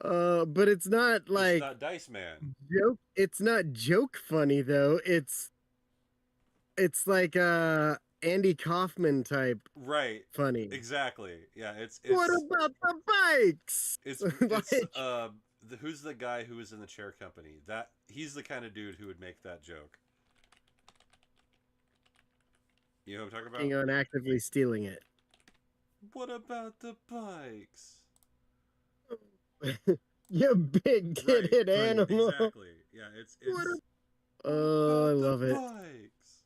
But it's not It's like not Dice Man. joke. It's not joke funny though. It's like Andy Kaufman type Right. funny. Exactly. Yeah, it's What it's about the bikes? it's it's Like, who's the guy who was in the chair company? That he's the kind of dude who would make that joke. You know what I'm talking about? working on actively stealing it. What about the bikes? You big Right, titted right, animal. exactly. Yeah, What it's what I about the love it. bikes?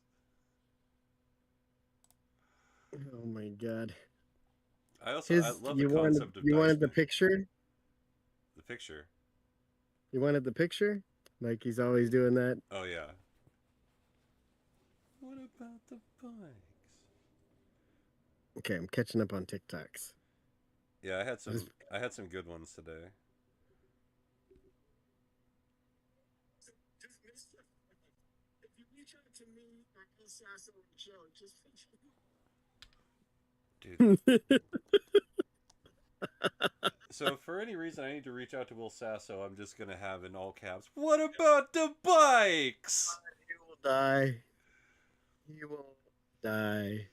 Oh my god. I His love the concept of you Dice wanted the Man. picture? The picture. You wanted the picture? Like he's always doing that. Oh yeah. What about the bikes? Okay, I'm catching up on TikToks. Yeah, I was I had some good ones today. just missed it. If you reach out to me or Sasso or Joe, just Dude, so for any reason I need to reach out to Will Sasso, I'm just gonna have in all caps, what about the bikes? he will die. He will die.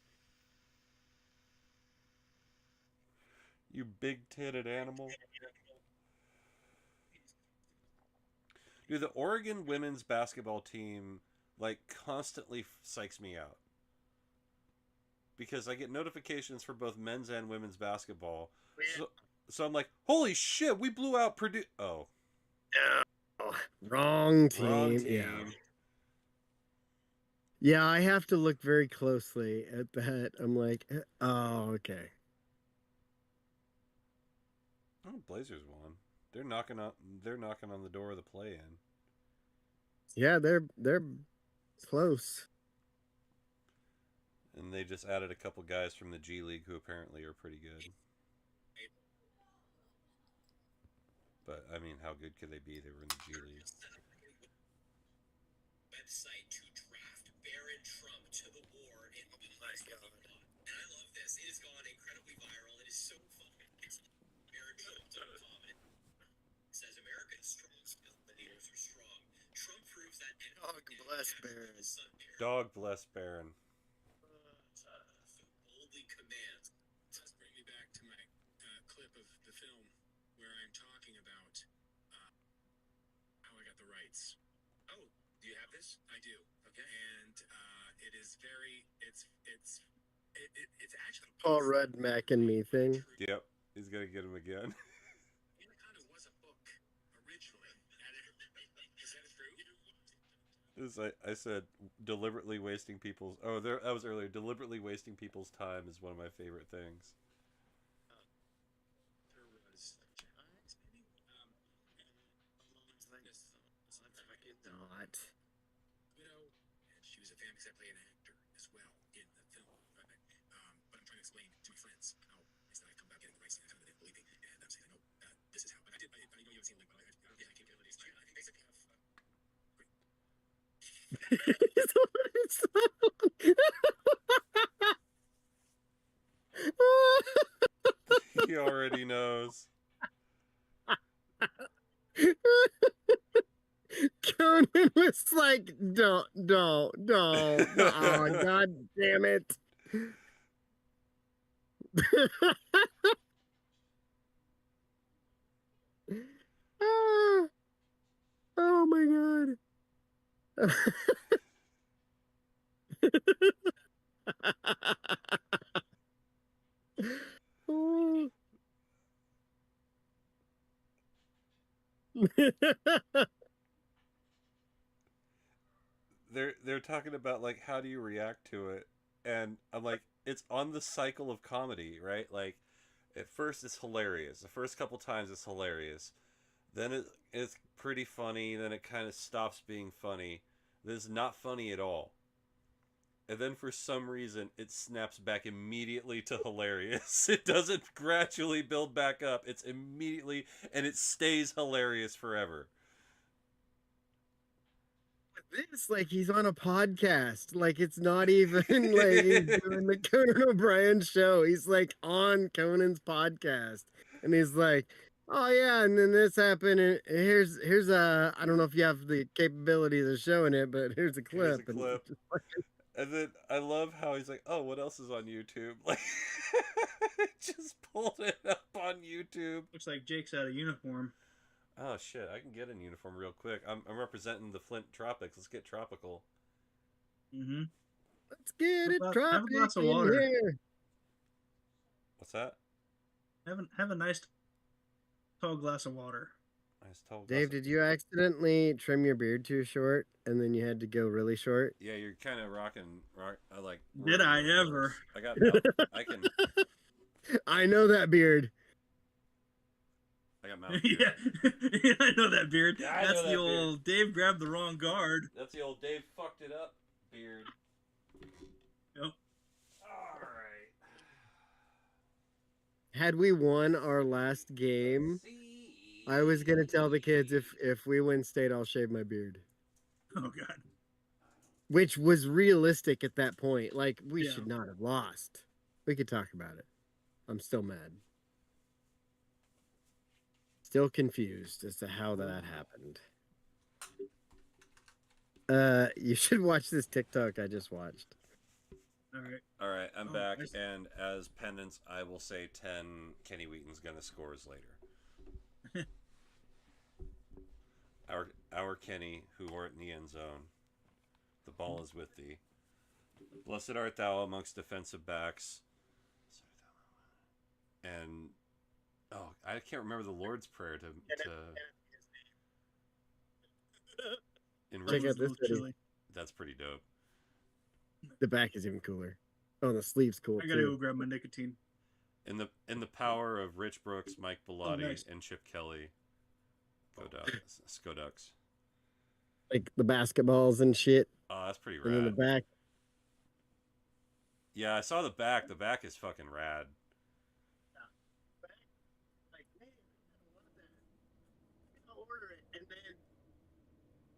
You big titted animal. Dude, the Oregon women's basketball team like constantly psychs me out because I get notifications for both men's and women's basketball. So so I'm like, holy shit, we blew out Purdue. Oh, Oh, wrong wrong team. Yeah. team. Yeah, I have to look very closely at that. I'm like, oh, okay. Oh, Blazers won. They're knocking on. They're knocking on the door of the play-in, Yeah, they're close. and they just added a couple guys from the G League who apparently are pretty good. But I mean, how good could they be? They were in the G League. Website to draft Barron Trump to the war in and I love this. It has gone incredibly viral. It is so fun. It's BarronTrump.com. It says America's strong leaders are strong. Trump proves that. God bless Barron. Dog bless Baron. Boldly commands. Let's bring me back to my clip of the film where I'm talking about how I got the rights. Oh, do you have this? I do. Okay. And it is very. It's actually Paul Rudd Mac and me thing. Yep, he's gonna get him again. Anaconda was a book originally. Is that true? I said deliberately wasting people's. Oh, there that was earlier. Deliberately wasting people's time is one of my favorite things. There was maybe Not. widow, and she was a family except an actor as well in the film. But I'm trying to explain to my friends how is that I come about getting the rights and I didn't believe me, and I'm saying I know this is how. But I did. I know you haven't seen like, but I can't get rid of these. I think basically have. He already knows. Conan was like, don't. Oh, God damn it. Ah, oh my God. Oh. They're talking about like how do you react to it, and I'm like, it's on the cycle of comedy, right? Like, at first it's hilarious. The first couple times it's hilarious. Then it's pretty funny. Then it kind of stops being funny. Then it's not funny at all. And then for some reason it snaps back immediately to hilarious. It doesn't gradually build back up. It's immediately and it stays hilarious forever. This like he's on a podcast. Like it's not even like he's doing the Conan O'Brien show. He's like on Conan's podcast, and he's like, oh yeah, and then this happened. And here's a I don't know if you have the capabilities of showing it, but here's a Here's a clip, and clip. And then I love how he's like, "Oh, what else is on YouTube?" Like, just pulled it up on YouTube. Looks like Jake's out of uniform. Oh shit! I can get in uniform real quick. I'm representing the Flint Tropics. Let's get tropical. Mm-hmm. let's get it Have a tropic glass of in water. here. What's that? Have a nice tall glass of water. Nice tall glass Dave, of- did you accidentally trim your beard too short, and then you had to go really short? Yeah, you're kind of rock. I like. Did I ever? I got. I can. I know that beard. I got mouth. Yeah. Yeah, I know that beard. Yeah, I know That's that the beard. old Dave grabbed the wrong guard. That's the old Dave fucked it up beard. Yep. All right. Had we won our last game, I was gonna tell the kids if we win state, I'll shave my beard, Oh god. which was realistic at that point. Like we Yeah. should not have lost. We could talk about it. I'm still mad. Still confused as to how that happened. You should watch this TikTok I just watched. All right. All right, I'm Oh, back, nice. and as penance, I will say 10 Kenny Wheaton's gonna scores later. our Kenny, who weren't in the end zone, the ball is with thee. Blessed art thou amongst defensive backs. And oh, I can't remember the Lord's Prayer to in Check It out was this a little video. chilly. That's pretty dope. The back is even cooler. Oh, the sleeve's cool I gotta go too. grab my nicotine. In the power of Rich Brooks, Mike Bellotti, nice. and Chip Kelly. Go Ducks. Go Ducks. Like the basketballs and shit, Oh, that's pretty and then the rad. back. Yeah, I saw the back. The back is fucking rad. Like, man, I want that. I'll order it, and then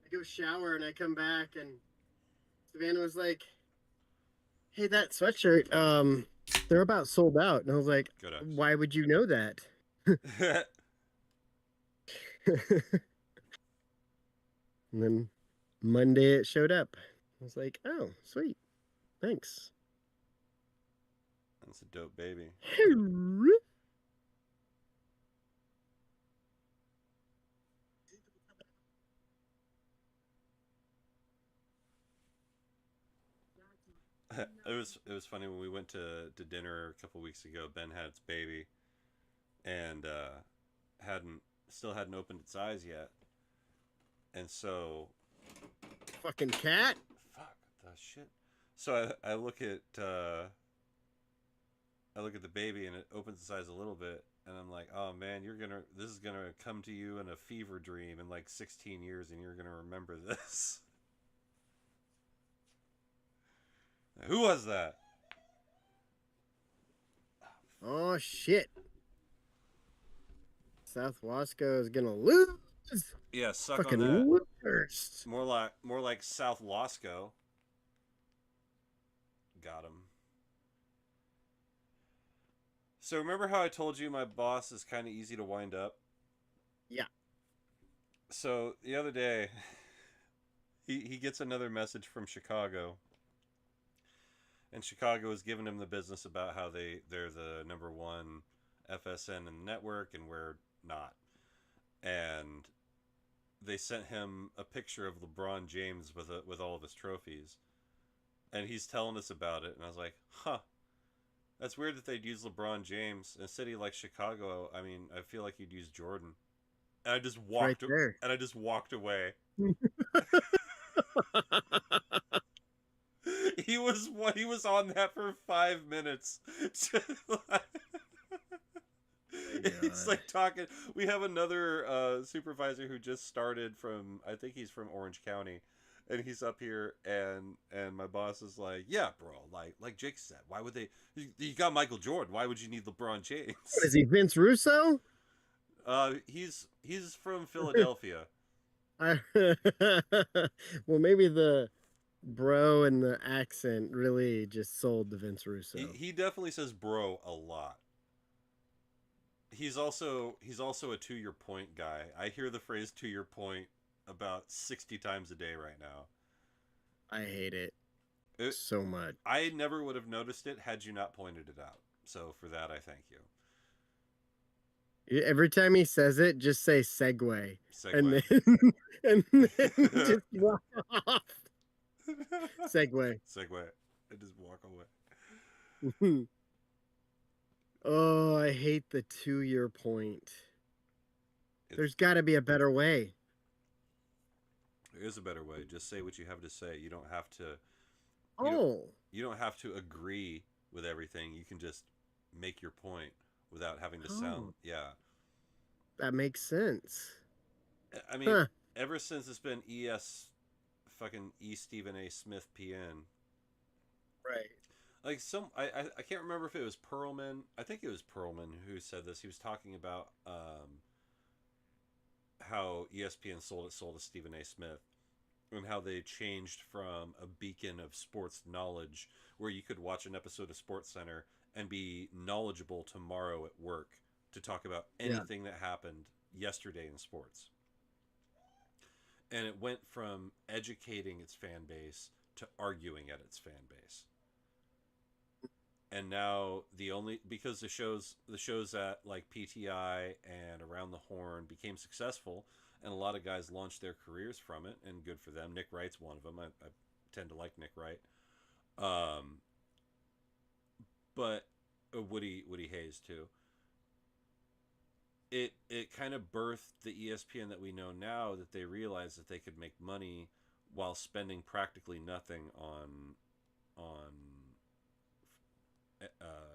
I go shower and I come back and Savannah was like, "Hey, that sweatshirt, they're about sold out." And I was like, Go Ducks. "Why would you know that?" And then Monday it showed up. I was like, "Oh, sweet, thanks." That's a dope baby. It was funny when we went to dinner a couple weeks ago. Ben had its baby, and hadn't opened its eyes yet, and so Fucking cat. fuck the shit. So I look at the baby and it opens its eyes a little bit, and I'm like, oh man, this is gonna come to you in a fever dream in like 16 years, and you're gonna remember this. Who was that? Oh shit. South Wasco is gonna lose. Yeah, suck Fucking on that. losers. More like South Losco. Got him. So remember how I told you my boss is kind of easy to wind up? Yeah. So the other day, he gets another message from Chicago. And Chicago is giving him the business about how they're the number one FSN in the network and we're not. And they sent him a picture of LeBron James with all of his trophies. And he's telling us about it, and I was like, huh. That's weird that they'd use LeBron James in a city like Chicago. I mean, I feel like you'd use Jordan. And I just walked there. and I just walked away. He was on that for 5 minutes. It's like talking. We have another supervisor who just started from. I think he's from Orange County, and he's up here. And my boss is like, "Yeah, bro. Like Jake said, why would they? You got Michael Jordan. Why would you need LeBron James? What is he, Vince Russo? He's from Philadelphia. Well, maybe the bro and the accent really just sold the Vince Russo. He definitely says bro a lot. he's also a to your point guy. I hear the phrase to your point about 60 times a day right now. I hate it It, so much. I never would have noticed it had you not pointed it out. So for that, I thank you. Every time he says it, just say segue. And Segue. then and then just walk off. Segue. Segue. I just walk away. Oh, I hate the 2 year point. It- There's got to be a better way. There is a better way. Just say what you have to say. You don't have to. Oh, You don't have to agree with everything. You can just make your point without having to sound. Oh. Yeah. that makes sense. I mean, Huh. ever since it's been fucking E. Stephen A. Smith PN. Right. Like I can't remember if it was Perlman. I think it was Perlman who said this. He was talking about how ESPN sold its soul to Stephen A. Smith, and how they changed from a beacon of sports knowledge where you could watch an episode of Sports Center and be knowledgeable tomorrow at work to talk about anything that happened yesterday in sports. And it went from educating its fan base to arguing at its fan base. And now because the shows at like PTI and Around the Horn became successful, and a lot of guys launched their careers from it, and good for them. Nick Wright's one of them. I tend to like Nick Wright. But Woody Hayes too. It kind of birthed the ESPN that we know now, that they realized that they could make money while spending practically nothing on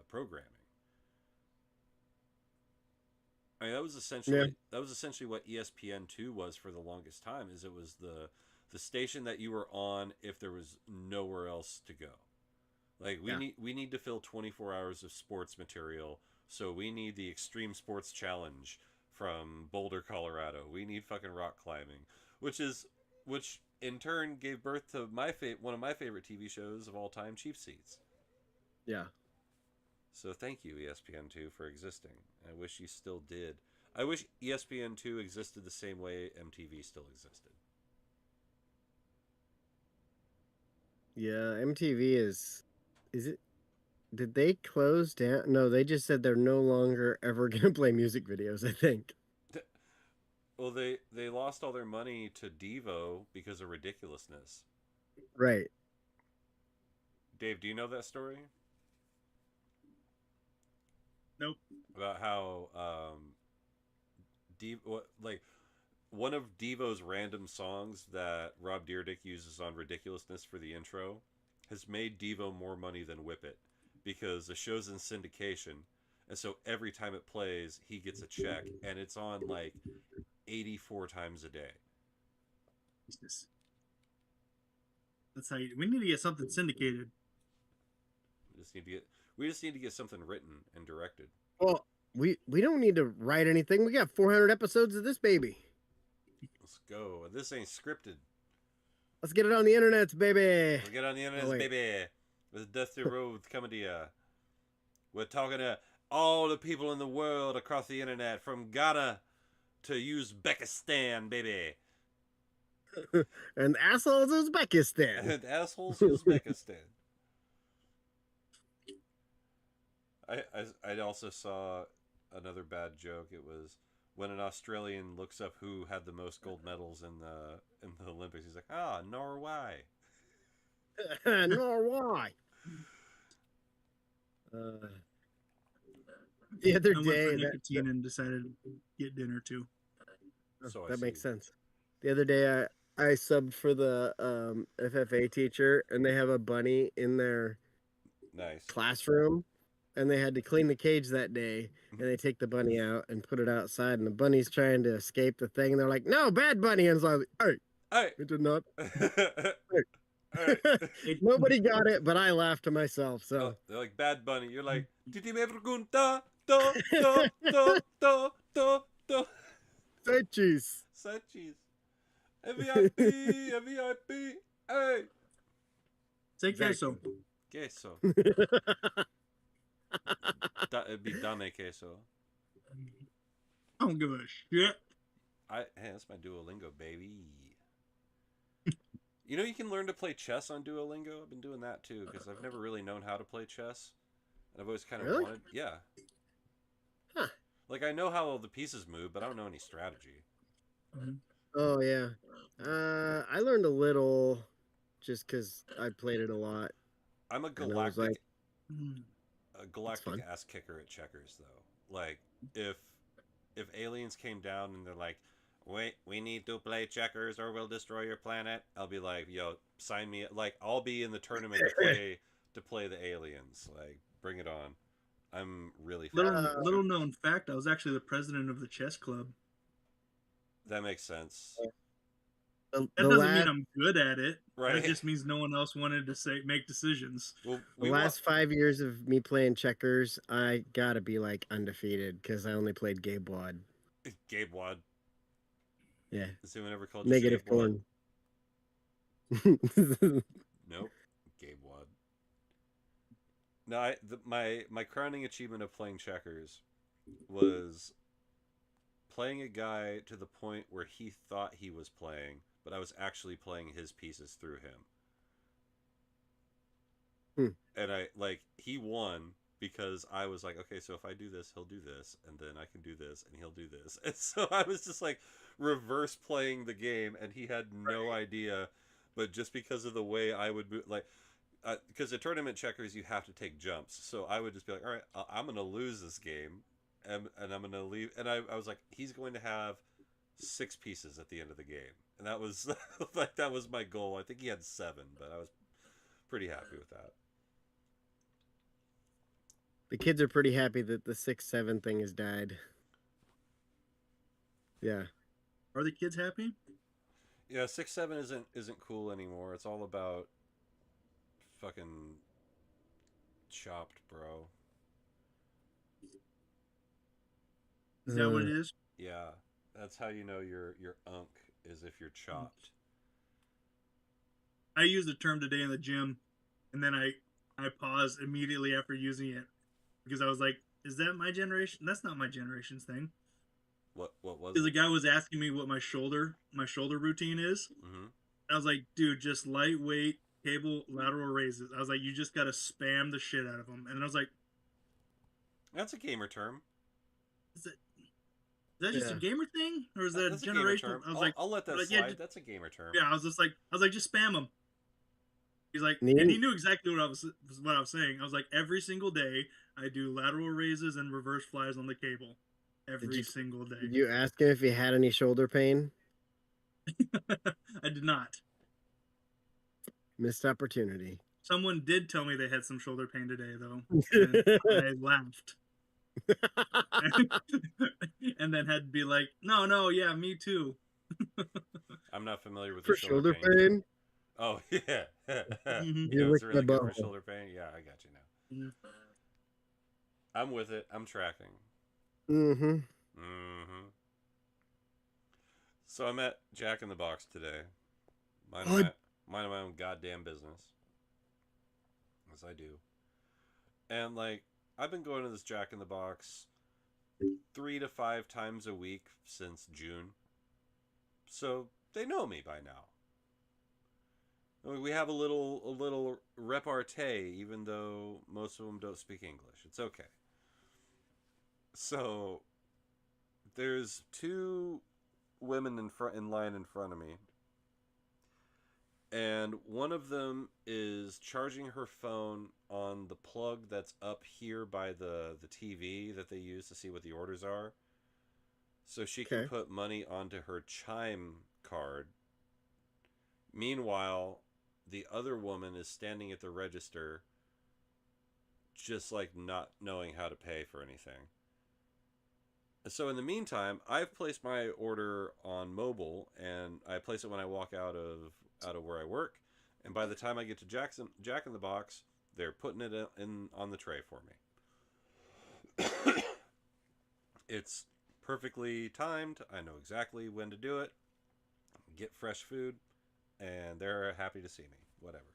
programming. I mean, that was essentially what ESPN2 was for the longest time. Is it was the station that you were on if there was nowhere else to go. Like we need to fill 24 hours of sports material, so we need the Extreme Sports Challenge from Boulder, Colorado. We need fucking rock climbing, which in turn gave birth to one of my favorite TV shows of all time, Cheap Seats. Yeah. So thank you, ESPN2, for existing. I wish you still did. I wish ESPN2 existed the same way MTV still existed. Yeah, MTV is it did they close down? No, they just said they're no longer ever going to play music videos, I think. Well, they lost all their money to Devo because of ridiculousness. Right. Dave, do you know that story? Nope. About how one of Devo's random songs that Rob Dyrdek uses on Ridiculousness for the intro has made Devo more money than Whip It, because the show's in syndication, and so every time it plays he gets a check, and it's on like 84 times a day. Jesus. That's how we need to get something syndicated. We just need to get something written and directed. Well, we don't need to write anything. We got 400 episodes of this baby. Let's go. This ain't scripted. Let's get it on the internet, baby. We'll get on the internet, wait. baby. With Dusty Rhodes coming to you. We're talking to all the people in the world across the internet, from Ghana to Uzbekistan, baby. And assholes Uzbekistan. And assholes Uzbekistan. I also saw another bad joke. It was when an Australian looks up who had the most gold medals in the Olympics. He's like, Norway. Norway. The other I went day, for nicotine and decided to get dinner too. So that makes sense. The other day, I subbed for the FFA teacher, and they have a bunny in their Nice. classroom, and they had to clean the cage that day, and they take the bunny out and put it outside, and the bunny's trying to escape the thing, and they're like, "No, bad bunny!" And it's like, "Hey, Hey. it did not." Hey. Nobody got it, but I laughed to myself. So Oh, they're like Bad Bunny. You're like, Titi me pregunta, do. say cheese. Sanchez. VIP, VIP. Hey. Say Exactly. queso. Queso. It'd be dame queso. don't give a shit. Hey, that's my Duolingo, baby. You know, you can learn to play chess on Duolingo. I've been doing that too because I've never really known how to play chess, and I've always kind of Really? wanted. Yeah, Huh. like I know how all the pieces move, but I don't know any strategy. Oh yeah. I learned a little just because I played it a lot, I'm a and I was like, it's galactic fun. ass kicker at checkers though. Like if aliens came down and they're like, "Wait, we need to play checkers or we'll destroy your planet," I'll be like, "Yo, sign me!" Like I'll be in the tournament to play the aliens. Like bring it on. I'm really fun Little at playing little checkers. known fact, I was actually the president of the chess club. That makes sense, That The doesn't mean last I'm good at it. That right? just means no one else wanted to make decisions. Well, the we want last 5 years of me playing checkers, I gotta be like undefeated because I only played Gabe Wad. Gabe Wad. Yeah, Has anyone ever called you negative Gabe Wad? corn. Nope. Gabe Wad. No, my crowning achievement of playing checkers was playing a guy to the point where he thought he was playing, but I was actually playing his pieces through him. And he won because I was like, okay, so if I do this, he'll do this, and then I can do this, and he'll do this. And so I was just like reverse playing the game, and he had no idea. But just because of the way I would move, because the tournament checkers, you have to take jumps. So I would just be like, all right, I'm going to lose this game, and I'm going to leave. And I was like, he's going to have 6 pieces at the end of the game. And that was that was my goal. I think he had 7, but I was pretty happy with that. The kids are pretty happy that the 6-7 thing has died. Yeah. Are the kids happy? Yeah, 6-7 isn't cool anymore. It's all about fucking chopped, bro. Is that what it is? Yeah, that's how you know your unk is if you're chopped. I used the term today in the gym, and then I paused immediately after using it because I was like, "Is that my generation? That's not my generation's thing." What was Because the it? guy was asking me what my shoulder routine is. Mm-hmm. I was like, "Dude, just lightweight cable lateral raises." I was like, "You just gotta spam the shit out of them." And I was like, That's a gamer term. "Is that just a Yeah. gamer thing, or is that That's a gamer generational?" term. I was like, I'll let that like, slide. yeah, That's a gamer term. yeah. I was like, just spam them. He's like, Me- and he knew exactly what I was saying. I was like, every single day I do lateral raises and reverse flies on the cable, every single day. Did you ask him if he had any shoulder pain? I did not. Missed opportunity. Someone did tell me they had some shoulder pain today, though, and I laughed, and then had to be like, no, yeah, me too. I'm not familiar with For the shoulder pain? Oh yeah, Mhm. it was licked my really good for butthole. shoulder pain. Yeah, I got you now. Mhm. I'm with it. I'm tracking. Mm-hmm. Mm-hmm. So I'm at Jack in the Box today. What? Minding my own goddamn business, as I do. And I've been going to this Jack in the Box 3 to 5 times a week since June. So they know me by now. We have a little repartee, even though most of them don't speak English. It's okay. So there's 2 women in line in front of me, and one of them is charging her phone on the plug that's up here by the TV that they use to see what the orders are, so she can Okay. put money onto her Chime card. Meanwhile, the other woman is standing at the register, just not knowing how to pay for anything. So in the meantime, I've placed my order on mobile, and I place it when I walk out of where I work. And by the time I get to Jack in the Box, they're putting it in on the tray for me. It's perfectly timed. I know exactly when to do it. Get fresh food, and they're happy to see me. Whatever.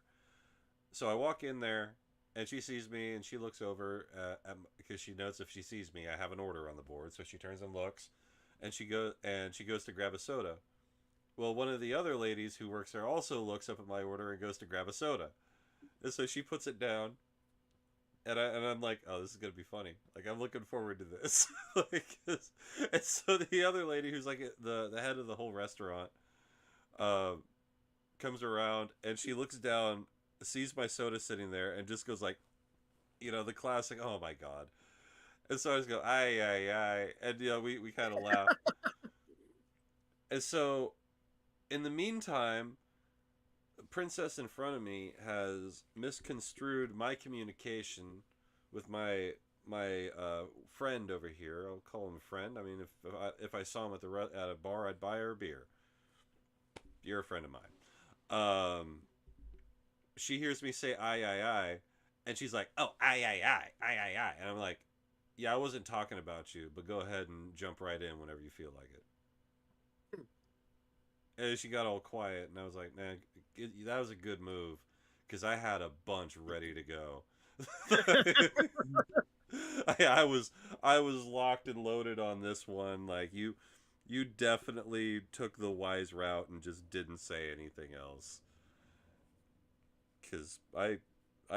So I walk in there, and she sees me, and she looks over because she knows if she sees me, I have an order on the board. So she turns and looks, and she goes to grab a soda. Well, one of the other ladies who works there also looks up at my order and goes to grab a soda. And so she puts it down, and I'm like, oh, this is gonna be funny. Like, I'm looking forward to this. And so the other lady, who's like the head of the whole restaurant, comes around and she looks down, sees my soda sitting there, and just goes like, the classic, oh my god. And so I just go, aye, aye, aye, and we kind of laugh. And so, in the meantime, Princess in front of me has misconstrued my communication with my friend over here. I'll call him a friend. I mean, if I saw him at a bar, I'd buy her a beer. You're a friend of mine. She hears me say aye, aye, aye, and she's like, oh, aye, aye, aye, aye, aye, aye. And I'm like, yeah, I wasn't talking about you, but go ahead and jump right in whenever you feel like it. And she got all quiet, and I was like, man, that was a good move, because I had a bunch ready to go. I was locked and loaded on this one. Like, you definitely took the wise route and just didn't say anything else. Because I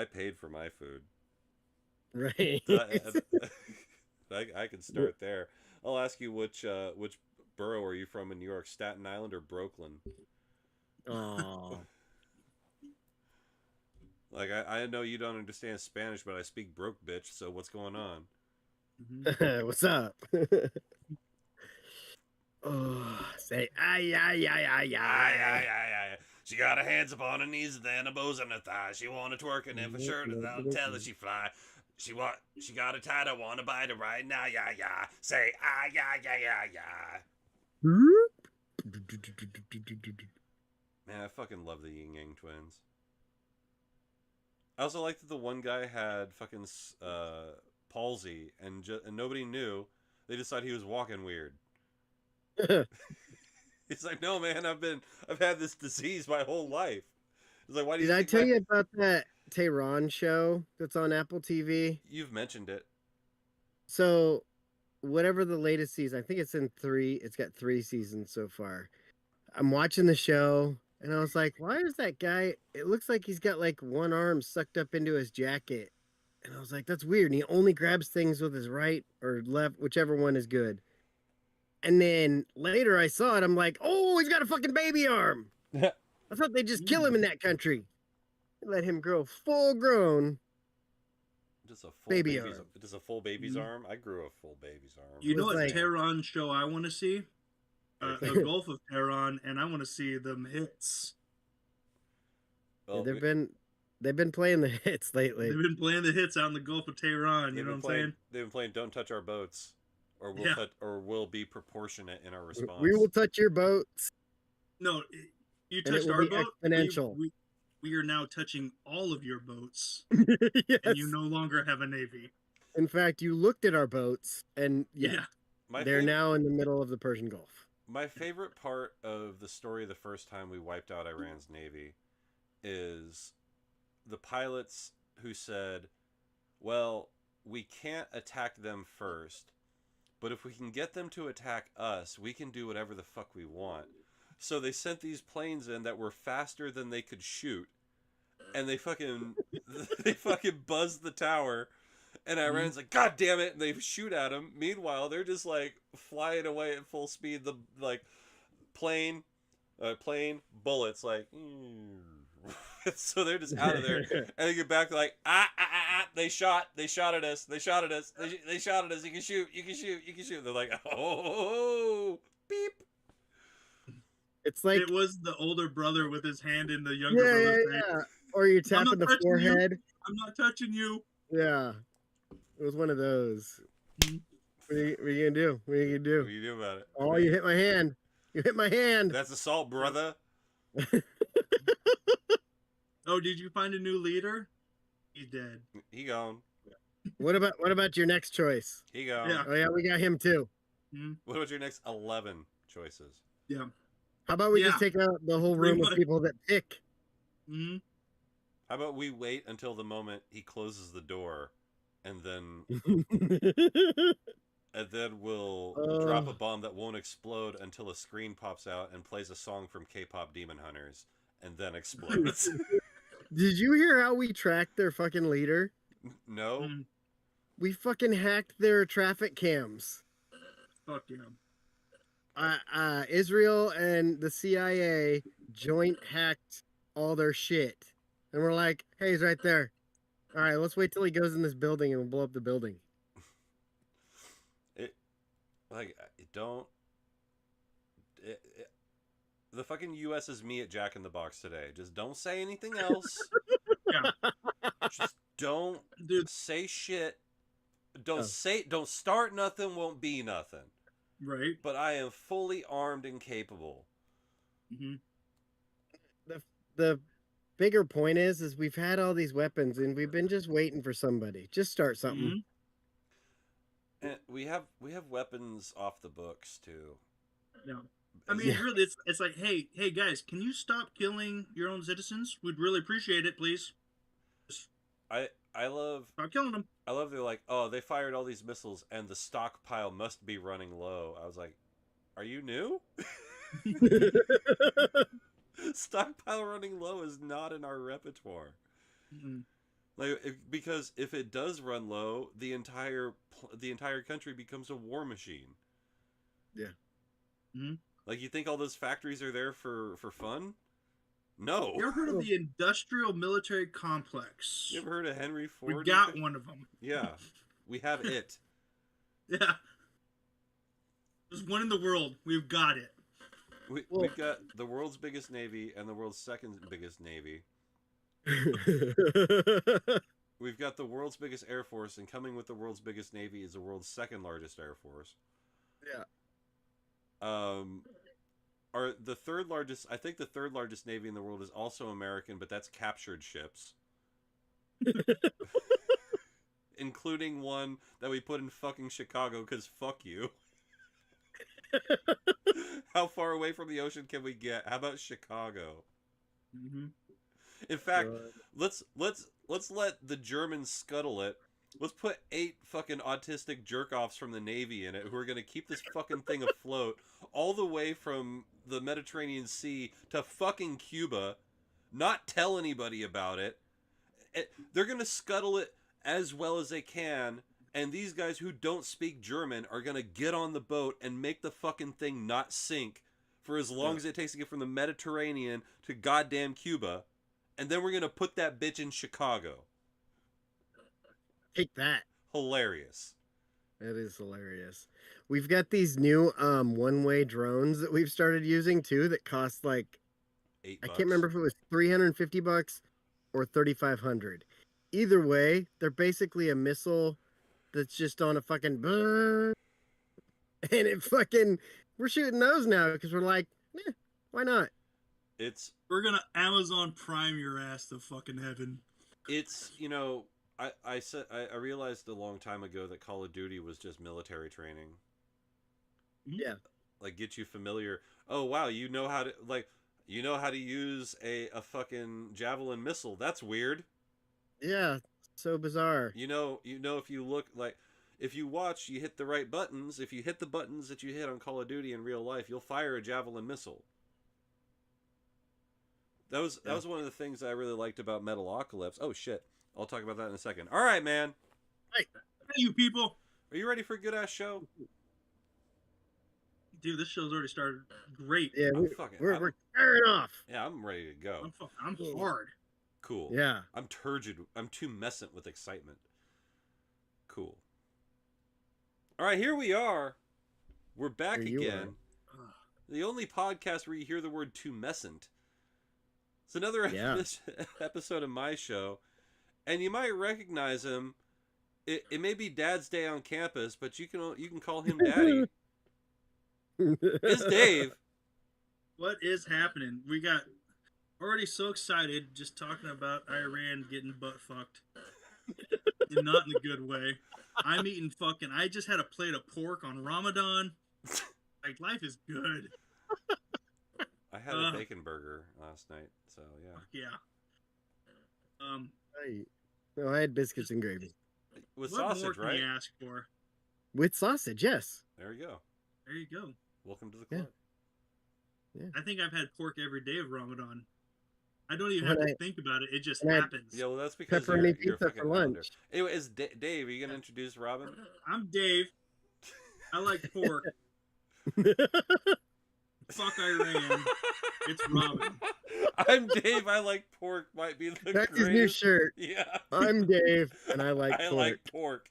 paid for my food. Right. I can start there. I'll ask you which borough are you from in New York, Staten Island or Brooklyn? Oh. Like, I know you don't understand Spanish, but I speak broke, bitch, so what's going on? What's up? Oh, say aye, aye, aye, aye, aye. She got her hands up on her knees and then her bows on her thighs. She wanna twerk and then for sure I'll tell her she fly. She got her tied, I wanna bite her right now, yeah, yeah. Say ah, yeah, yeah, yeah, yeah. Man, I fucking love the Yin Yang Twins. I also like that the one guy had fucking palsy and nobody knew. They just thought he was walking weird. He's like, no, man, I've had this disease my whole life. He's like, why do you? Did I tell you about that Tehran show that's on Apple TV? You've mentioned it. So, whatever the latest season, I think it's in 3. It's got 3 seasons so far. I'm watching the show, and I was like, why is that guy? It looks like he's got like one arm sucked up into his jacket. And I was like, that's weird. And he only grabs things with his right or left, whichever one is good. And then later I saw it. I'm like, oh, he's got a fucking baby arm. I thought they'd just kill him in that country. Let him grow full grown. Just a full baby baby's arm. Just a full baby's arm. I grew a full baby's arm. You know what like- Tehran show I want to see? The Gulf of Tehran, and I want to see them hits. Well, they've been playing the hits lately. They've been playing the hits out in the Gulf of Tehran. You know what I'm saying? They've been playing "Don't Touch Our Boats," or we'll be proportionate in our response. We will touch your boats. No, you And it touched will our be boat. exponential. We are now touching all of your boats, Yes. and you no longer have a navy. In fact, you looked at our boats, and Yeah. they're now in the middle of the Persian Gulf. My favorite part of the story the first time we wiped out Iran's navy is the pilots who said, well, we can't attack them first, but if we can get them to attack us, we can do whatever the fuck we want. So they sent these planes in that were faster than they could shoot, and they fucking buzzed the tower. And Iran's like, God damn it! And they shoot at them. Meanwhile, they're just like flying away at full speed. The plane, bullets like. So they're just out of there, and they get back like They shot at us. They shot at us. They shot at us. You can shoot. They're like, oh, beep. It's like It was the older brother with his hand in the younger brother's face. yeah. Or you're tapping the touching you. forehead. I'm not touching you. Yeah, it was one of those. Mhm. What are you gonna do? What are you gonna What do do? you do about it? Oh, you hit my hand. You hit my hand. That's assault, brother. Oh, did you find a new leader? He's dead. He gone. What about your next choice? He gone. Yeah. Oh yeah, we got him too. What about your next 11 choices? Yeah. How about we Yeah. just take out the whole room of Pretty much. people that pick? hmm How about we wait until the moment he closes the door, and then and then we'll Oh. drop a bomb that won't explode until a screen pops out and plays a song from K-pop Demon Hunters, and then explodes. Did you hear how we tracked their fucking leader? No? Mm, We fucking hacked their traffic cams. fuck yeah. Israel and the CIA joint hacked all their shit. And we're like, hey, he's right there. All right, let's wait till he goes in this building and we'll blow up the building. The fucking U.S. is me at Jack in the Box today. Just don't say anything else. Yeah. Just don't Dude, say shit. Oh. Don't start nothing, won't be nothing. right? But I am fully armed and capable. Hmm. The bigger point is we've had all these weapons and we've been just waiting for somebody. Just start something. And we have weapons off the books too. Yeah. I mean, really, it's like, hey, guys, can you stop killing your own citizens? We'd really appreciate it, please. I love Stop killing them. they're like, oh, they fired all these missiles and the stockpile must be running low. I was like, are you new? Stockpile running low is not in our repertoire. Mhm. Because if it does run low, the entire country becomes a war machine. Yeah. Mhm. Like, you think all those factories are there for fun? No. You ever heard of the industrial military complex? You ever heard of Henry Ford? We got one of them. Yeah, we have it. Yeah. There's one in the world. We've got it. We've got the world's biggest navy and the world's second biggest navy. We've got the world's biggest air force, and coming with the world's biggest navy is the world's second largest air force. Yeah. The third largest navy in the world is also American, but that's captured ships. Including one that we put in fucking Chicago, because fuck you. How far away from the ocean can we get? How about Chicago? Mm-hmm. In fact, let's let the Germans scuttle it. Let's put 8 fucking autistic jerk-offs from the Navy in it who are going to keep this fucking thing afloat all the way from the Mediterranean Sea to fucking Cuba, not tell anybody about it. They're going to scuttle it as well as they can, and these guys who don't speak German are going to get on the boat and make the fucking thing not sink for as long as it takes to get from the Mediterranean to goddamn Cuba, and then we're going to put that bitch in Chicago. Take that. Hilarious. That is hilarious. We've got these new one-way drones that we've started using too that cost like $8. I can't remember if it was $350 or $3,500. Either way, they're basically a missile that's just on a fucking and it fucking we're shooting those now because we're like, why not? We're gonna Amazon Prime your ass to fucking heaven. I realized a long time ago that Call of Duty was just military training. Yeah. Like, get you familiar. Oh wow, you know how to use a fucking javelin missile. That's weird. Yeah, so bizarre. You know if you look like if you watch, you hit the right buttons. If you hit the buttons that you hit on Call of Duty in real life, you'll fire a javelin missile. That was one of the things that I really liked about Metalocalypse. Oh shit. I'll talk about that in a second. All right, man. Hey, you people. Are you ready for a good ass show? Dude, this show's already started great. Yeah, we're tearing off. Yeah, I'm ready to go. I'm hard. Cool. Yeah. I'm turgid. I'm tumescent with excitement. Cool. All right, here we are. We're back again. The only podcast where you hear the word tumescent. It's another episode of my show. And you might recognize him. It may be Dad's Day on campus, but you can call him Daddy. It's Dave. What is happening? We got already so excited just talking about Iran getting butt fucked. And not in a good way. I'm eating fucking. I just had a plate of pork on Ramadan. Like, life is good. I had a bacon burger last night, so yeah. No, I had biscuits and gravy. With what sausage, more can right? you ask for? with sausage. Yes. There you go. There you go. Welcome to the Yeah. club. I think I've had pork every day of Ramadan. I don't even When have to I- think about it. It just when I- happens. Yeah, well, that's because Pepperoni you're a pizza fucking for Islander. lunch. Anyway, is Dave, are you gonna introduce Robin? I'm Dave. I like pork. Fuck Iran. It's Robin. I'm Dave. I like pork. Might be the That's his new greatest. shirt. Yeah. I'm Dave, and I like I pork. like pork.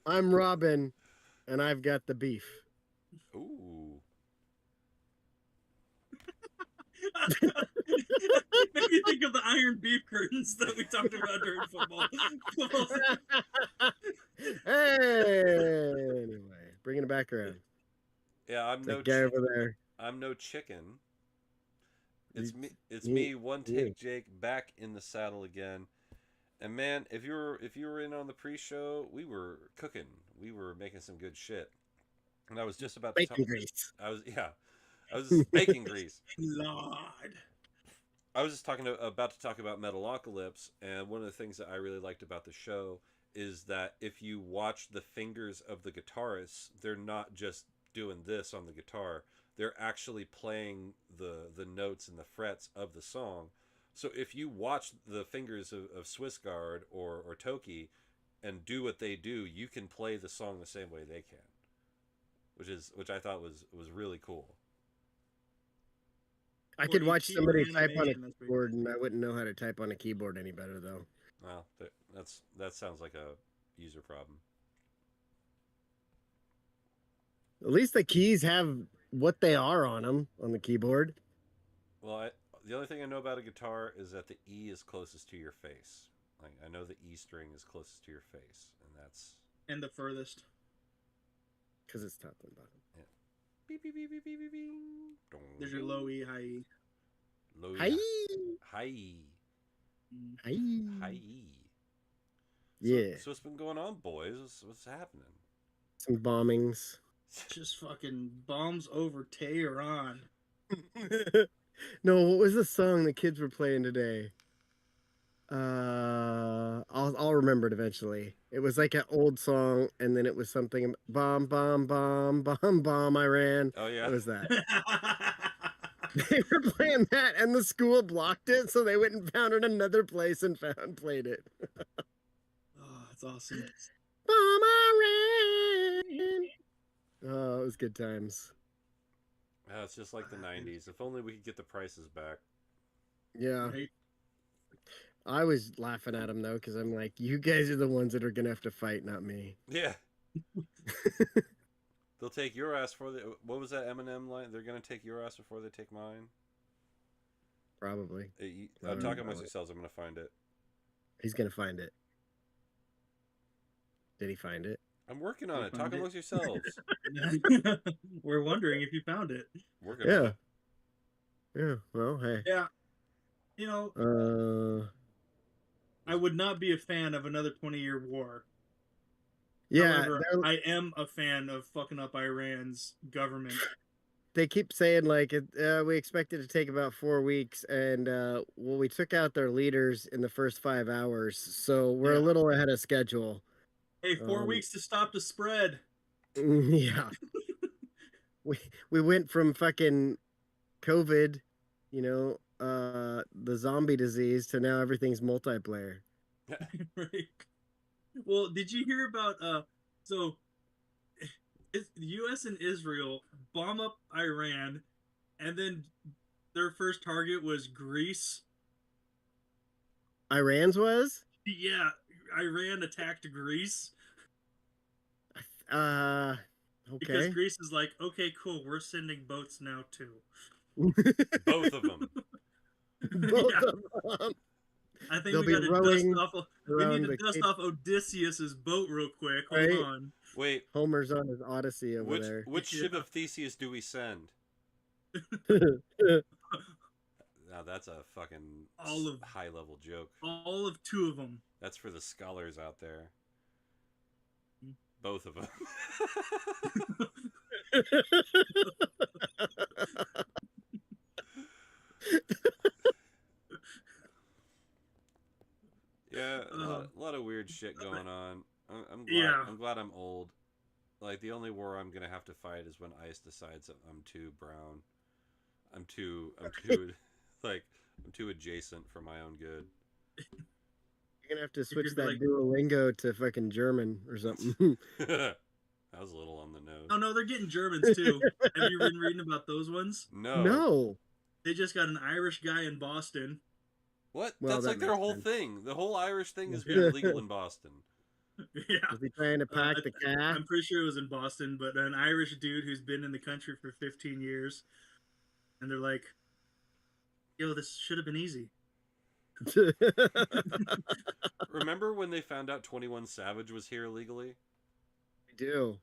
I'm Robin, and I've got the beef. Ooh. Made me think of the iron beef curtains that we talked about during football. Hey, anyway, bringing it back around. Yeah, I'm no. That guy over there. I'm no chicken. It's You- me. It's you- me. One you. take Jake back in the saddle again. And man, if you were in on the pre-show, we were cooking. We were making some good shit. And I was just about to Bacon talk. grease. I was baking grease. Lord. I was just about to talk about Metalocalypse, and one of the things that I really liked about the show is that if you watch the fingers of the guitarists, they're not just doing this on the guitar. They're actually playing the notes and the frets of the song. So if you watch the fingers of Swissguard or Toki and do what they do, you can play the song the same way they can, which I thought was really cool. I could Well, watch keyboard somebody type on a animation, that's pretty keyboard, and I wouldn't know how to type on a keyboard any better, though. Well, that sounds like a user problem. At least the keys have what they are on them on the keyboard. Well, the only thing I know about a guitar is that the E is closest to your face. Like I know the E string is closest to your face, and that's And the furthest. Because it's top and bottom. beep beep beep beep beep beep. beep. Dong, There's your low E, high E. low E, Hi. high E, Mm. Hi. high E. Yeah. So what's been going on, boys? What's happening? Some bombings. Just fucking bombs over Tehran. No, what was the song the kids were playing today? I'll remember it eventually. It was like an old song, and then it was something bomb, bomb, bomb, bomb, bomb, Iran. Oh yeah. What was that? They were playing that, and the school blocked it, so they went and found it another place and played it. Oh, that's awesome. Bomb, Iran. Oh, it was good times. Yeah, it's just like the '90s. If only we could get the prices back. Yeah. Right? I was laughing at him though, because I'm like, you guys are the ones that are gonna have to fight, not me. Yeah. They'll take your ass for the. What was that Eminem line? They're gonna take your ass before they take mine. Probably. I'm talking amongst Probably. yourselves. I'm gonna find it. He's gonna find it. Did he find it? I'm working on You it. Talk found it? amongst yourselves. We're wondering if you found it. Working on Yeah. it. Yeah. Well, hey. Yeah. You know, Uh. I would not be a fan of another 20-year war. Yeah. However, they're- I am a fan of fucking up Iran's government. They keep saying like we expect it to take about 4 weeks, and well, we took out their leaders in the first 5 hours, so we're a Yeah. little ahead of schedule. Hey, 4 weeks to stop the spread. Yeah. we went from fucking COVID, the zombie disease, to now everything's multiplayer. Right. Well, did you hear about so the US and Israel bomb up Iran, and then their first target was Greece? Iran's was? Yeah, Iran attacked Greece Okay. because Greece is like, okay, cool, we're sending boats now too. Both of them. Both Yeah. of them. I think They'll we be got to rowing dust off. We around need to the dust Cape- off Odysseus's boat real quick. Hold Right. on. Wait, Homer's on his Odyssey over there. which ship Yeah. of Theseus do we send? Now that's a fucking All of- high level joke. All of 2 of them. That's for the scholars out there. Both of them. Yeah, a lot of weird shit going on. I'm glad. Yeah. I'm glad I'm old. Like the only war I'm gonna have to fight is when ICE decides that I'm too brown. I'm too like I'm too adjacent for my own good. You're gonna have to switch gonna that be Duolingo to fucking German or something. That was a little on the nose. Oh no, they're getting Germans too. Have you been reading about those ones? No. No. They just got an Irish guy in Boston. What? Well, That's that like their makes whole sense. thing. The whole Irish thing has been illegal in Boston. Yeah. Was he trying to pack the cat? I'm pretty sure it was in Boston, but an Irish dude who's been in the country for 15 years, and they're like, "Yo, this should have been easy." Remember when they found out 21 Savage was here illegally? I do.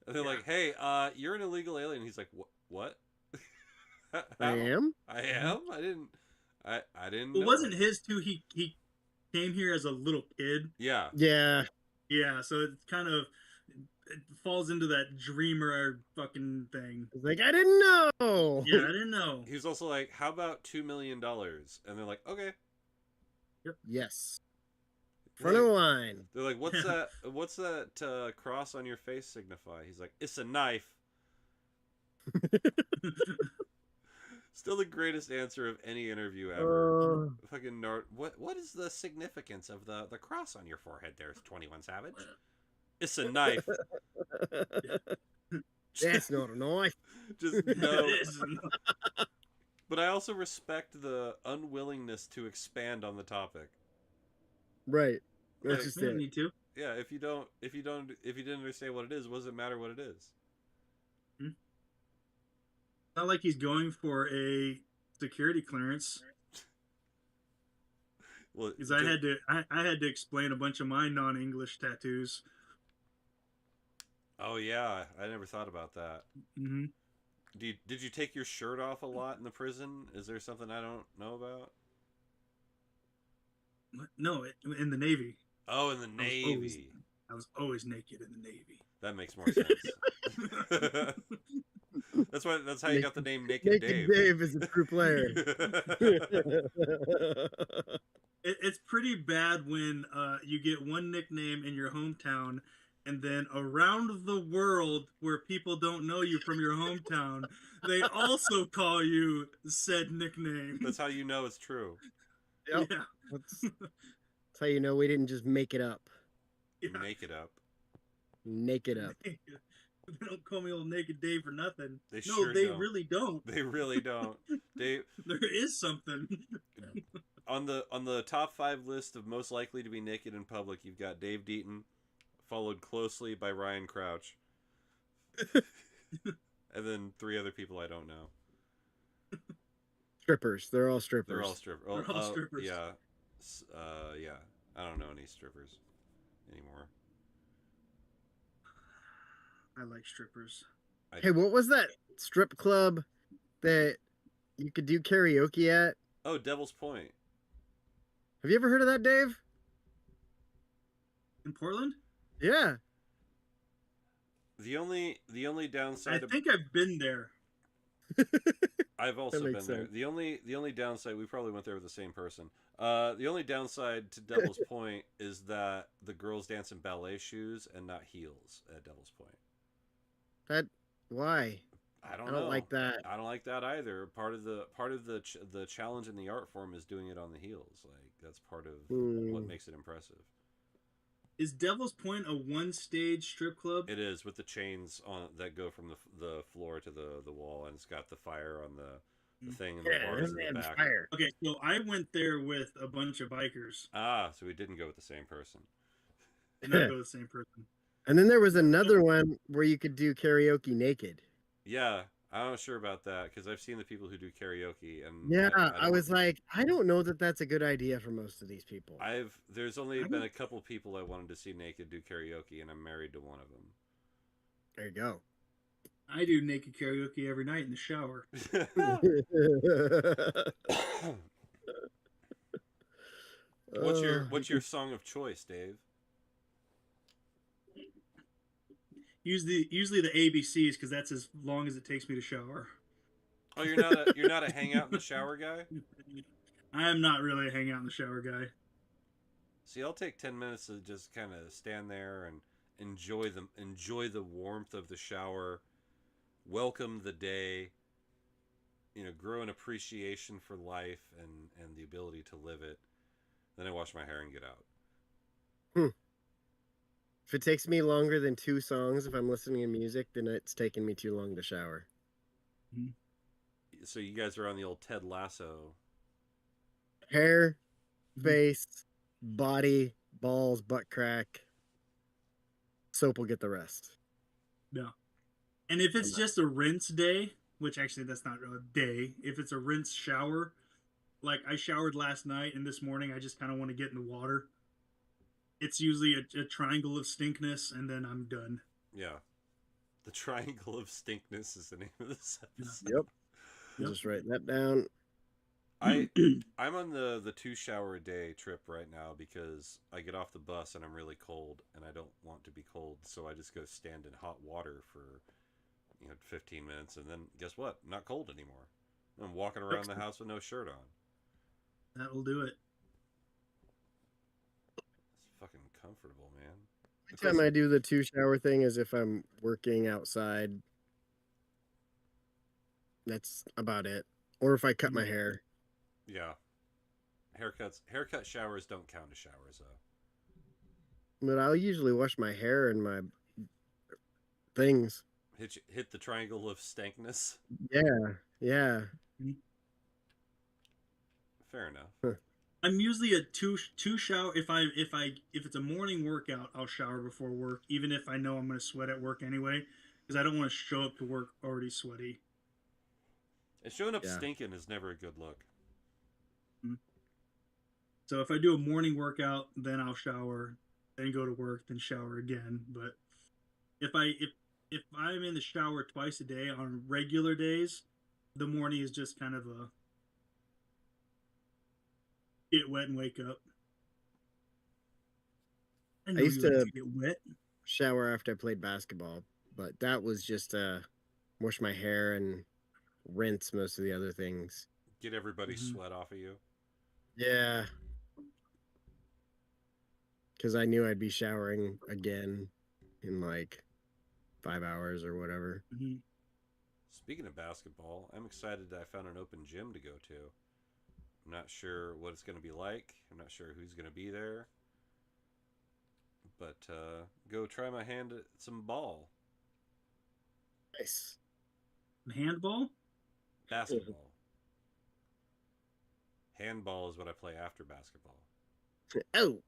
And they're Yeah. like, "Hey, you're an illegal alien." He's like, "What? I How? am? I am? I didn't. I didn't. Well, know." wasn't his too? He came here as a little kid. Yeah. Yeah. Yeah, so it's kind of it falls into that dreamer fucking thing. It's like, I didn't know. Yeah, I didn't know. He was also like, "How about $2 million?" And they're like, "Okay." Yes. They're Front of the like, line. they're like, "What's that? What's that cross on your face signify?" He's like, "It's a knife." Still the greatest answer of any interview ever. Fucking Nord. What is the significance of the cross on your forehead? There's 21 Savage. It's a knife. That's not a knife. Just no. It is. But I also respect the unwillingness to expand on the topic. Right. That's Like, just We don't it. need to. Yeah, if you didn't understand what it is, what does it matter what it is? Not like he's going for a security clearance, Well, because I had to explain a bunch of my non-English tattoos. Oh yeah, I never thought about that. Hmm Did you take your shirt off a lot in the prison? Is there something I don't know about? No, in the Navy. Oh, in the I was always- Navy. I was always naked in the Navy. That makes more sense. That's how you got the name Naked, Naked Dave is a true player. It's pretty bad when you get one nickname in your hometown, and then around the world where people don't know you from your hometown, they also call you said nickname. That's how you know it's true. Yep. Yeah, That's how you know we didn't just make it up. yeah. Make it up. Make it up. They don't call me old Naked Dave for nothing. They No, sure they don't. really don't. They really don't. Dave, There is something. on the top 5 list of most likely to be naked in public, you've got Dave Deaton, followed closely by Ryan Crouch, and then 3 other people I don't know. Strippers. They're all strippers. They're all strippers. They're all strippers. Yeah, yeah. I don't know any strippers anymore. I like strippers. Hey, what was that strip club that you could do karaoke at? Oh, Devil's Point. Have you ever heard of that, Dave? In Portland? Yeah. The only I downside. think I've been there. I've also been makes there. sense. The only downside, we probably went there with the same person. The only downside to Devil's Point is that the girls dance in ballet shoes and not heels at Devil's Point. Why? I don't I know. don't like that. I don't like that either. Part of the challenge in the art form is doing it on the heels. Like that's part of what makes it impressive. Is Devil's Point a one-stage strip club? It is with the chains on that go from the floor to the wall, and it's got the fire on the thing and the Yeah, bars in the and back. fire. Okay, so I went there with a bunch of bikers. So we didn't go with the same person. Did not go with the same person. And then there was another one where you could do karaoke naked. Yeah, I'm not sure about that because I've seen the people who do karaoke, and Yeah, I I was like, I don't know that that's a good idea for most of these people. there's only I been don't- a couple people I wanted to see naked do karaoke, and I'm married to one of There you go. I do naked karaoke every night in the shower. them. What's your song of choice, Dave? Usually the ABCs because that's as long as it takes me to shower. Oh, you're not a hang out in the shower guy? I am not really a hang out in the shower guy. See, I'll take 10 minutes to just kind of stand there and enjoy the warmth of the shower, welcome the day, grow an appreciation for life and the ability to live it. Then I wash my hair and get out. If it takes me longer than 2 songs, if I'm listening to music, then it's taking me too long to shower. So you guys are on the old Ted Lasso. Hair, face, body, balls, butt crack. Soap will get the rest. Yeah. And if it's just a rinse day, which actually that's not a day, if it's a rinse shower, like I showered last night and this morning I just kind of want to get in the water. It's usually a triangle of stinkness, and then I'm done. Yeah. The triangle of stinkness is the name of this episode. Yep. Just write that down. I'm on the 2 shower a day trip right now because I get off the bus and I'm really cold and I don't want to be cold, so I just go stand in hot water for 15 minutes, and then guess what? I'm not cold anymore. I'm walking around the house with no shirt on. That'll do it. It's fucking comfortable, man. The time I do the 2 shower thing is if I'm working outside. That's about it. Or if I cut my hair. Yeah. Haircut showers don't count as showers, though. But I'll usually wash my hair and my things. Hit the triangle of stankness. Yeah. Fair enough. Huh. I'm usually a two shower. If it's a morning workout, I'll shower before work, even if I know I'm going to sweat at work anyway, because I don't want to show up to work already sweaty. And showing up stinking is never a good look. So if I do a morning workout, then I'll shower, then go to work, then shower again. But if I'm in the shower twice a day on regular days, the morning is just kind of a get wet and wake up. I used to get wet. Shower after I played basketball, but that was just wash my hair and rinse most of the other things. Get everybody's sweat off of you. Yeah. Because I knew I'd be showering again in like 5 hours or whatever. Speaking of basketball, I'm excited that I found an open gym to go to. I'm not sure what it's going to be like. I'm not sure who's going to be there. But go try my hand at some ball. Nice. Handball? Basketball. Handball is what I play after basketball. Oh,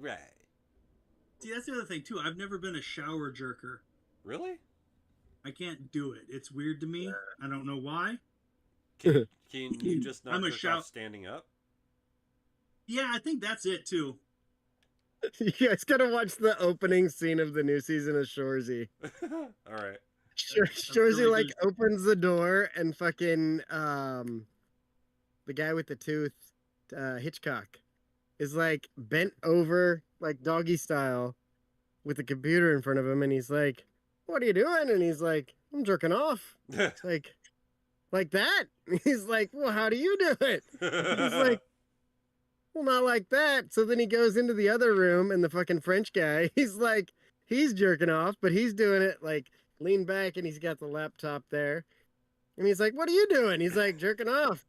right. See, that's the other thing, too. I've never been a shower jerker. Really? I can't do it. It's weird to me. I don't know why. Can you just not jerk off standing up? Yeah, I think that's it, too. You guys gotta watch the opening scene of the new season of Shoresy. All right. Shoresy like opens the door and fucking the guy with the tooth, Hitchcock, is like bent over like doggy style with the computer in front of him, and he's like, "What are you doing?" And he's like, "I'm jerking off." It's like that. He's like, "Well, how do you do it?" He's like, "Well, not like that." So then he goes into the other room, and the fucking French guy, he's like, he's jerking off, but he's doing it like lean back, and he's got the laptop there. And he's like, "What are you doing?" He's like, "Jerking off."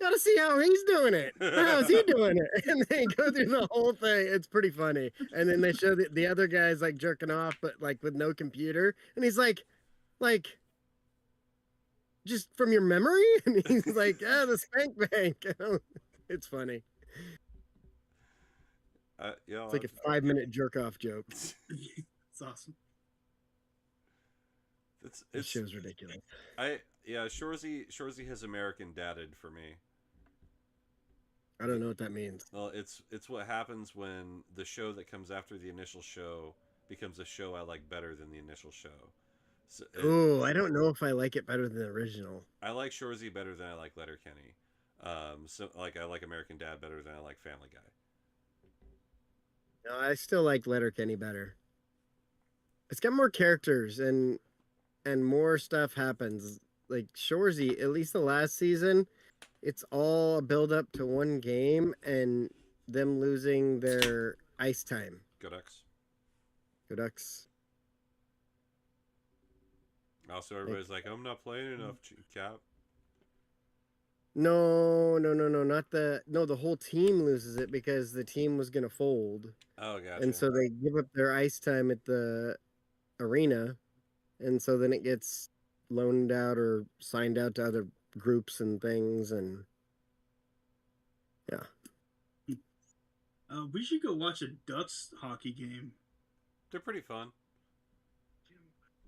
Gotta see how he's doing it. How's he doing it? And they go through the whole thing. It's pretty funny. And then they show the other guy's like jerking off, but like with no computer. And he's like, just from your memory? And he's like, the spank bank. It's funny. It's like a 5-minute jerk off joke. It's awesome. This show's ridiculous. Shoresy has American Dadded for me. I don't know what that means. Well, it's what happens when the show that comes after the initial show becomes a show I like better than the initial show. So I don't know if I like it better than the original. I like Shoresy better than I like Letterkenny. So like I like American Dad better than I like Family Guy. No, I still like Letterkenny better. It's got more characters and more stuff happens. Like Shoresy, at least the last season, it's all a build up to one game and them losing their ice time. Godex. Go Ducks. Also, everybody's like, I'm not playing enough, Cap. No, not the whole team loses it because the team was gonna fold. Oh, gotcha. And so they give up their ice time at the arena, and so then it gets loaned out or signed out to other groups and things, and yeah. We should go watch a Ducks hockey game They're pretty fun.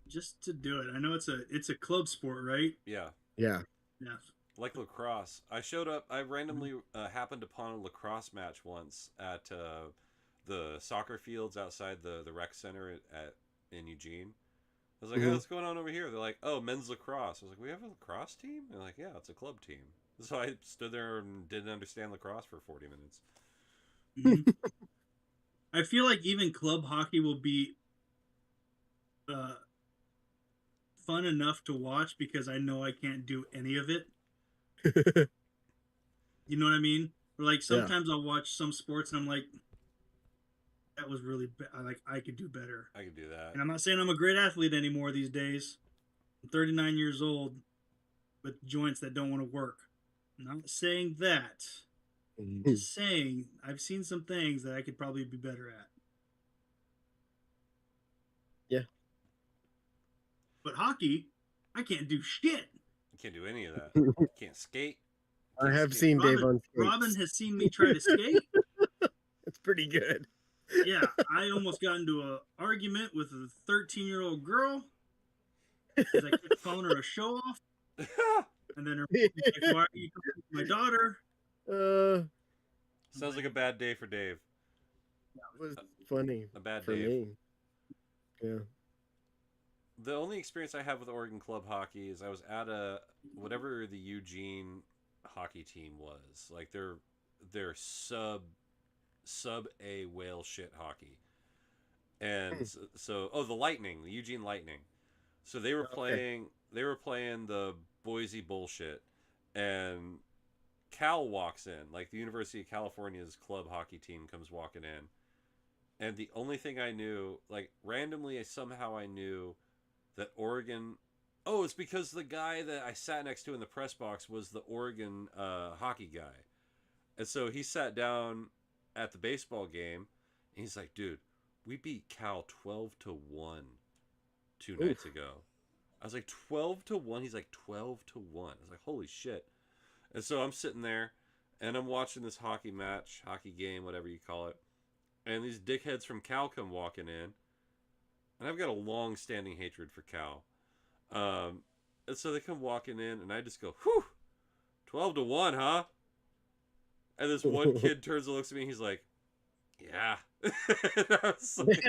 just to do it. I know it's a club sport, right? Yeah. Yeah. Yeah. Like lacrosse. I showed up, I randomly happened upon a lacrosse match once at the soccer fields outside the rec center in Eugene. I was like, Mhm. oh, what's going on over here? They're like, oh, men's lacrosse. I was like, we have a lacrosse team? They're like, yeah, it's a club team. So I stood there and didn't understand lacrosse for 40 minutes. Mhm. I feel like even club hockey will be fun enough to watch because I know I can't do any of it. You know what I mean? Or like sometimes I'll watch some sports and I'm like, that was really like I could do better. I could do that. And I'm not saying I'm a great athlete anymore these days. I'm 39 years old with joints that don't want to work. I'm not saying that. I'm just saying I've seen some things that I could probably be better at. Yeah. But hockey, I can't do shit. You can't do any of that. Can't skate. I have skate. seen Dave on skates. Robin has seen me try to skate. It's pretty good. Yeah, I almost got into an argument with a 13-year-old girl because I kept calling her a show off. And then her mom was like, why are you talking to my daughter? Sounds like a bad day for Dave. That was funny A bad for Dave. me. Yeah. The only experience I have with Oregon club hockey is I was at whatever the Eugene hockey team was. Like they're sub A whale shit hockey. And so the Lightning, the Eugene Lightning. So they were playing the Boise bullshit, and Cal walks in, like the University of California's club hockey team comes walking in. And the only thing I knew, like randomly somehow I knew that Oregon, it's because the guy that I sat next to in the press box was the Oregon hockey guy. And so he sat down at the baseball game and he's like, dude, we beat Cal 12-1 2 nights ago. I was like, 12-1? He's like, 12-1. I was like, holy shit. And so I'm sitting there and I'm watching this hockey match, hockey game, whatever you call it. And these dickheads from Cal come walking in. And I've got a long-standing hatred for Cal. And so they come walking in, and I just go, whew, 12-1, huh? And this one kid turns and looks at me, and he's like, yeah. And I was like,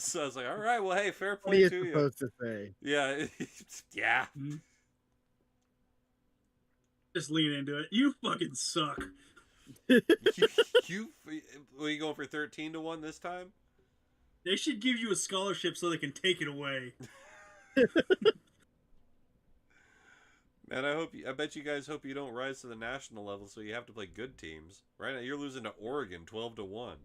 so I was like, all right, well, hey, fair What are you play to you. supposed to say? Yeah, yeah. Just lean into it. You fucking suck. you were you going for 13-1 this time? They should give you a scholarship so they can take it away. Man, I bet you guys hope you don't rise to the national level, so you have to play good teams. Right now, you're losing to Oregon 12-1.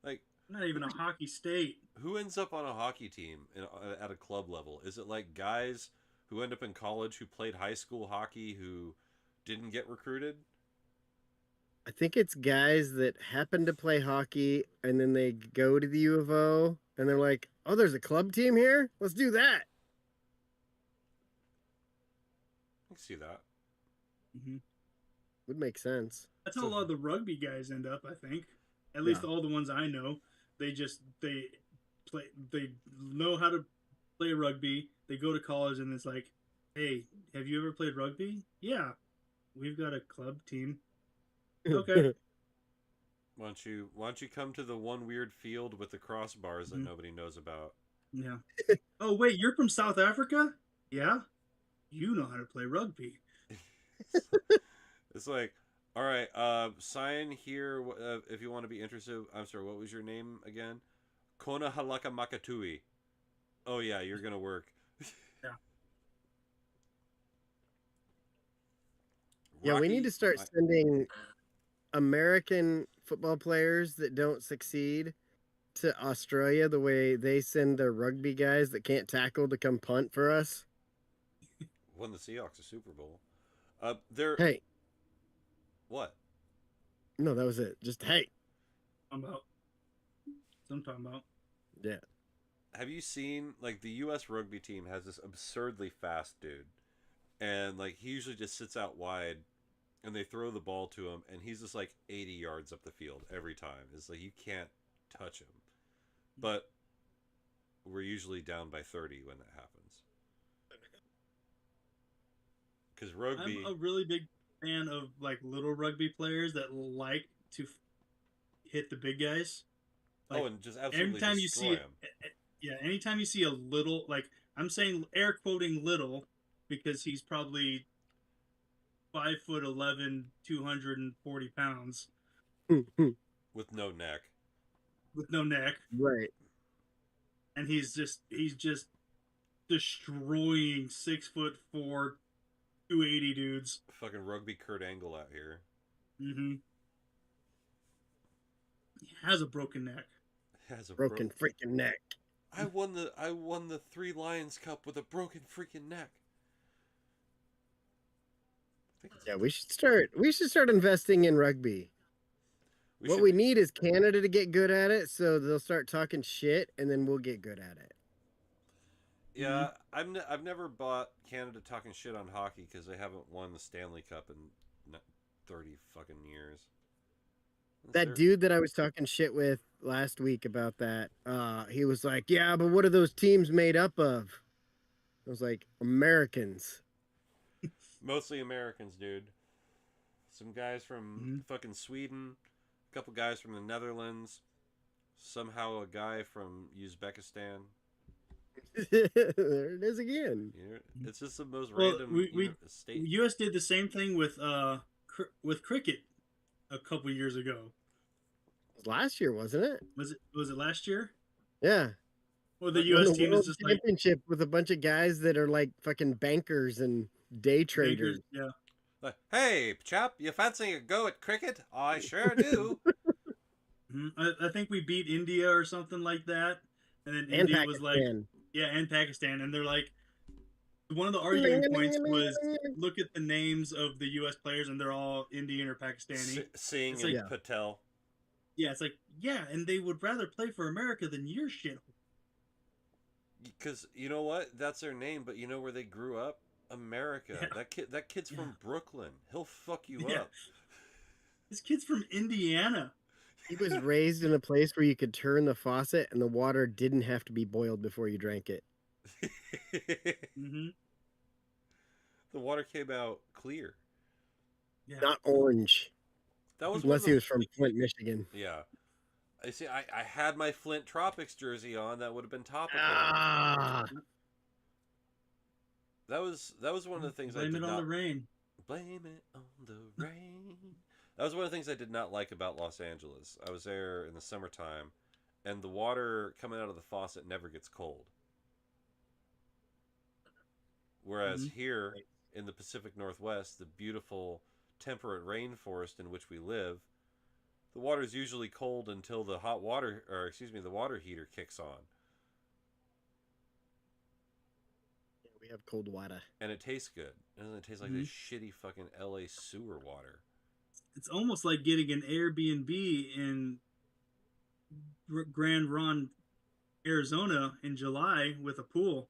Like, Not even a hockey state. who ends up on a hockey team at a club level? Is it like guys who end up in college who played high school hockey who didn't get recruited? I think it's guys that happen to play hockey and then they go to the U of O and they're like, oh, there's a club team here? Let's do that. I can see that. Mm-hmm. Would make sense. That's how a lot of the rugby guys end up, I think. At least all the ones I know. They know how to play rugby. They go to college and it's like, hey, have you ever played rugby? Yeah. We've got a club team. Okay. Why don't you come to the one weird field with the crossbars that nobody knows about? Yeah. Oh, wait, you're from South Africa? Yeah? You know how to play rugby. It's like, all right, sign here if you want to be interested. I'm sorry, what was your name again? Kona Halaka Makatui. Oh yeah, you're gonna work. Yeah. Yeah, we need to start sending American football players that don't succeed to Australia the way they send their rugby guys that can't tackle to come punt for us? Won the Seahawks a Super Bowl. They're Hey, what? no, that was it. Just hey, I'm about. That's what I'm talking about. yeah. Have you seen like the U.S. rugby team has this absurdly fast dude, and like he usually just sits out wide, and they throw the ball to him, and he's just like 80 yards up the field every time. It's like you can't touch him, but we're usually down by 30 when that happens. Because rugby, I'm a really big fan of like little rugby players that like to hit the big guys. Like, and just absolutely anytime you destroy see, him. yeah, anytime you see a little, like I'm saying, air quoting little, because he's probably 5'11", 240 pounds With no neck. with no neck, Right. and he's just destroying 6'4", 280 dudes. Fucking rugby Kurt Angle out here. Mm-hmm. He has a broken neck. Has a Broken freaking neck. I won the Three Lions Cup with a broken freaking neck. I think it's- Yeah, we should start investing in rugby. What should- we need is Canada to get good at it, so they'll start talking shit, and then we'll get good at it. Yeah, I've never bought Canada talking shit on hockey because they haven't won the Stanley Cup in 30 fucking years. That dude that I was talking shit with last week about that, he was like, "Yeah, but what are those teams made up of?" I was like, "Americans." Mostly Americans, dude. Some guys from fucking Sweden, a couple guys from the Netherlands, somehow a guy from Uzbekistan. There it is again. You know, it's just the most Well, random state. U.S. did the same thing with cricket a couple years ago. It was last year, wasn't it? Was it last year? Yeah. Well, the Won U.S. team World is just like championship with a bunch of guys that are like fucking bankers and day traders. bankers. Yeah. Like, hey, chap, you fancy a go at cricket? I sure do. Mhm. I think we beat India or something like that, and then And India was like, Pakistan. yeah, and Pakistan, and they're like, one of the arguing points was look at the names of the U.S. players, and they're all Indian or Pakistani. Singh It's and like- Patel. Yeah, it's like, yeah, and they would rather play for America than your shit. Because you know what? That's their name, but you know where they grew up? America. Yeah. That kid's from Brooklyn. He'll fuck you Yeah. up. This kid's from Indiana. He was raised in a place where you could turn the faucet and the water didn't have to be boiled before you drank it. Mm-hmm. The water came out clear. Yeah. Not orange. That was one Unless of he the- was from Flint, Michigan. Yeah. I see. I had my Flint Tropics jersey on. That would have been topical. Ah, That was one of the things I Blame did it on not the rain. blame it on the rain. That was one of the things I did not like about Los Angeles. I was there in the summertime, and the water coming out of the faucet never gets cold. Whereas Mhm. here in the Pacific Northwest, the beautiful temperate rainforest in which we live, the water is usually cold until the the water heater kicks on, we have cold water. and it tastes good. It doesn't taste like this shitty fucking LA sewer water. It's almost like getting an Airbnb in Grand Ron, Arizona in July with a pool,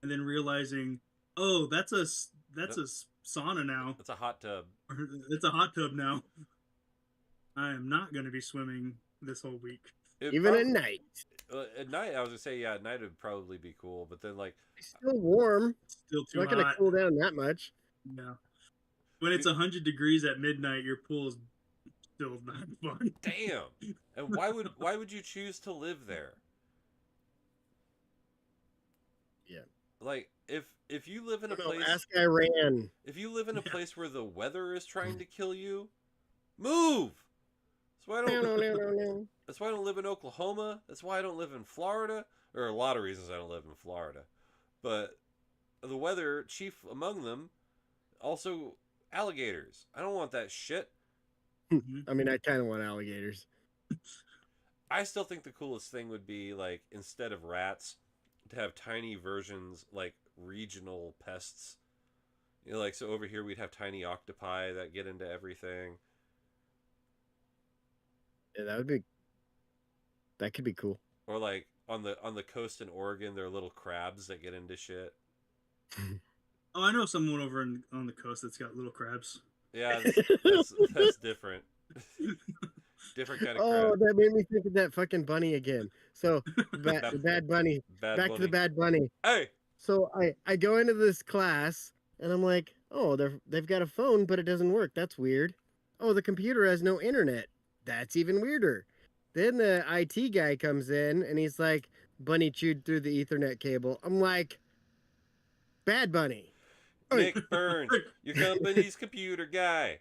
and then realizing, oh, that's a sauna now. It's a hot tub. It's a hot tub now. I am not going to be swimming this whole week. Even at night. At night, I was gonna say, yeah, at night it would probably be cool, but then like, It's still warm. Still It's too not going to hot. cool down that much. Yeah. When it's 100 degrees at midnight, your pool's still not fun. damn. And why would you choose to live there? Yeah. Like if you live in a No, place ask Iran. if you live in a Yeah. place where the weather is trying to kill you, move. That's why I No, don't. no, no, no. That's why I don't live in Oklahoma. That's why I don't live in Florida. Or a lot of reasons I don't live in Florida. But the weather, chief among them, also alligators. I don't want that shit. I mean, I kind of want alligators. I still think the coolest thing would be like instead of rats, to have tiny versions like regional pests. You know, like so over here we'd have tiny octopi that get into everything. Yeah, that could be cool. Or like on the coast in Oregon, there are little crabs that get into shit. Oh, I know someone over on the coast that's got little crabs. Yeah, that's different. Different kind of Oh, crab. that made me think of that fucking bunny again. So Bad, the bad bunny. bad Back to the bunny. bad bunny. Hey, So I go into this class and I'm like, oh, they've got a phone, but it doesn't work. That's weird. Oh, the computer has no internet. That's even weirder. Then the IT guy comes in and he's like, bunny chewed through the Ethernet cable. I'm like, bad bunny. Nick Burns, your company's computer guy.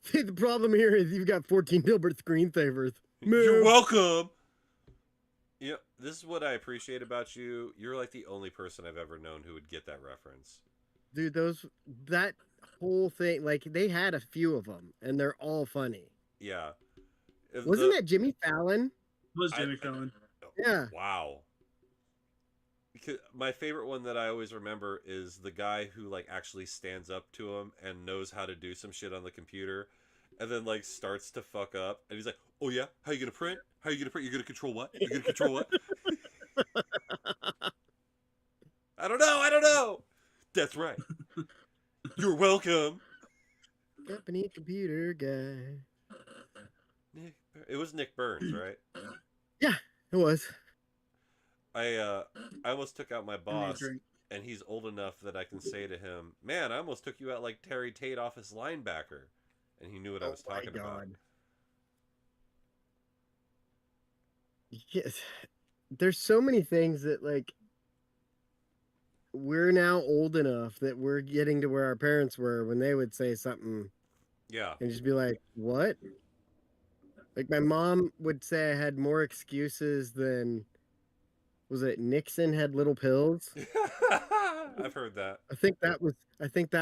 See, the problem here is you've got 14 Dilbert screensavers. You're Move. welcome. You know, this is what I appreciate about you. You're like the only person I've ever known who would get that reference. Dude, that whole thing, like they had a few of them and they're all funny. Yeah. Wasn't that Jimmy Fallon? Was Jimmy Fallon? Yeah. Wow. Because my favorite one that I always remember is the guy who like actually stands up to him and knows how to do some shit on the computer, and then like starts to fuck up, and he's like, "Oh yeah, how you gonna print? How you gonna print? You're gonna control what? You're gonna control what?" I don't know. I don't know. That's right. You're welcome. Company computer guy. It was Nick Burns, right? Yeah, it was. I almost took out my boss, drink. and he's old enough that I can say to him, "Man, I almost took you out like Terry Tate off his linebacker," and he knew what I was talking about. Yes. There's so many things that like we're now old enough that we're getting to where our parents were when they would say something Yeah. and just be like, "What?" Like my mom would say I had more excuses than was it Nixon had little pills? I've heard that. I think that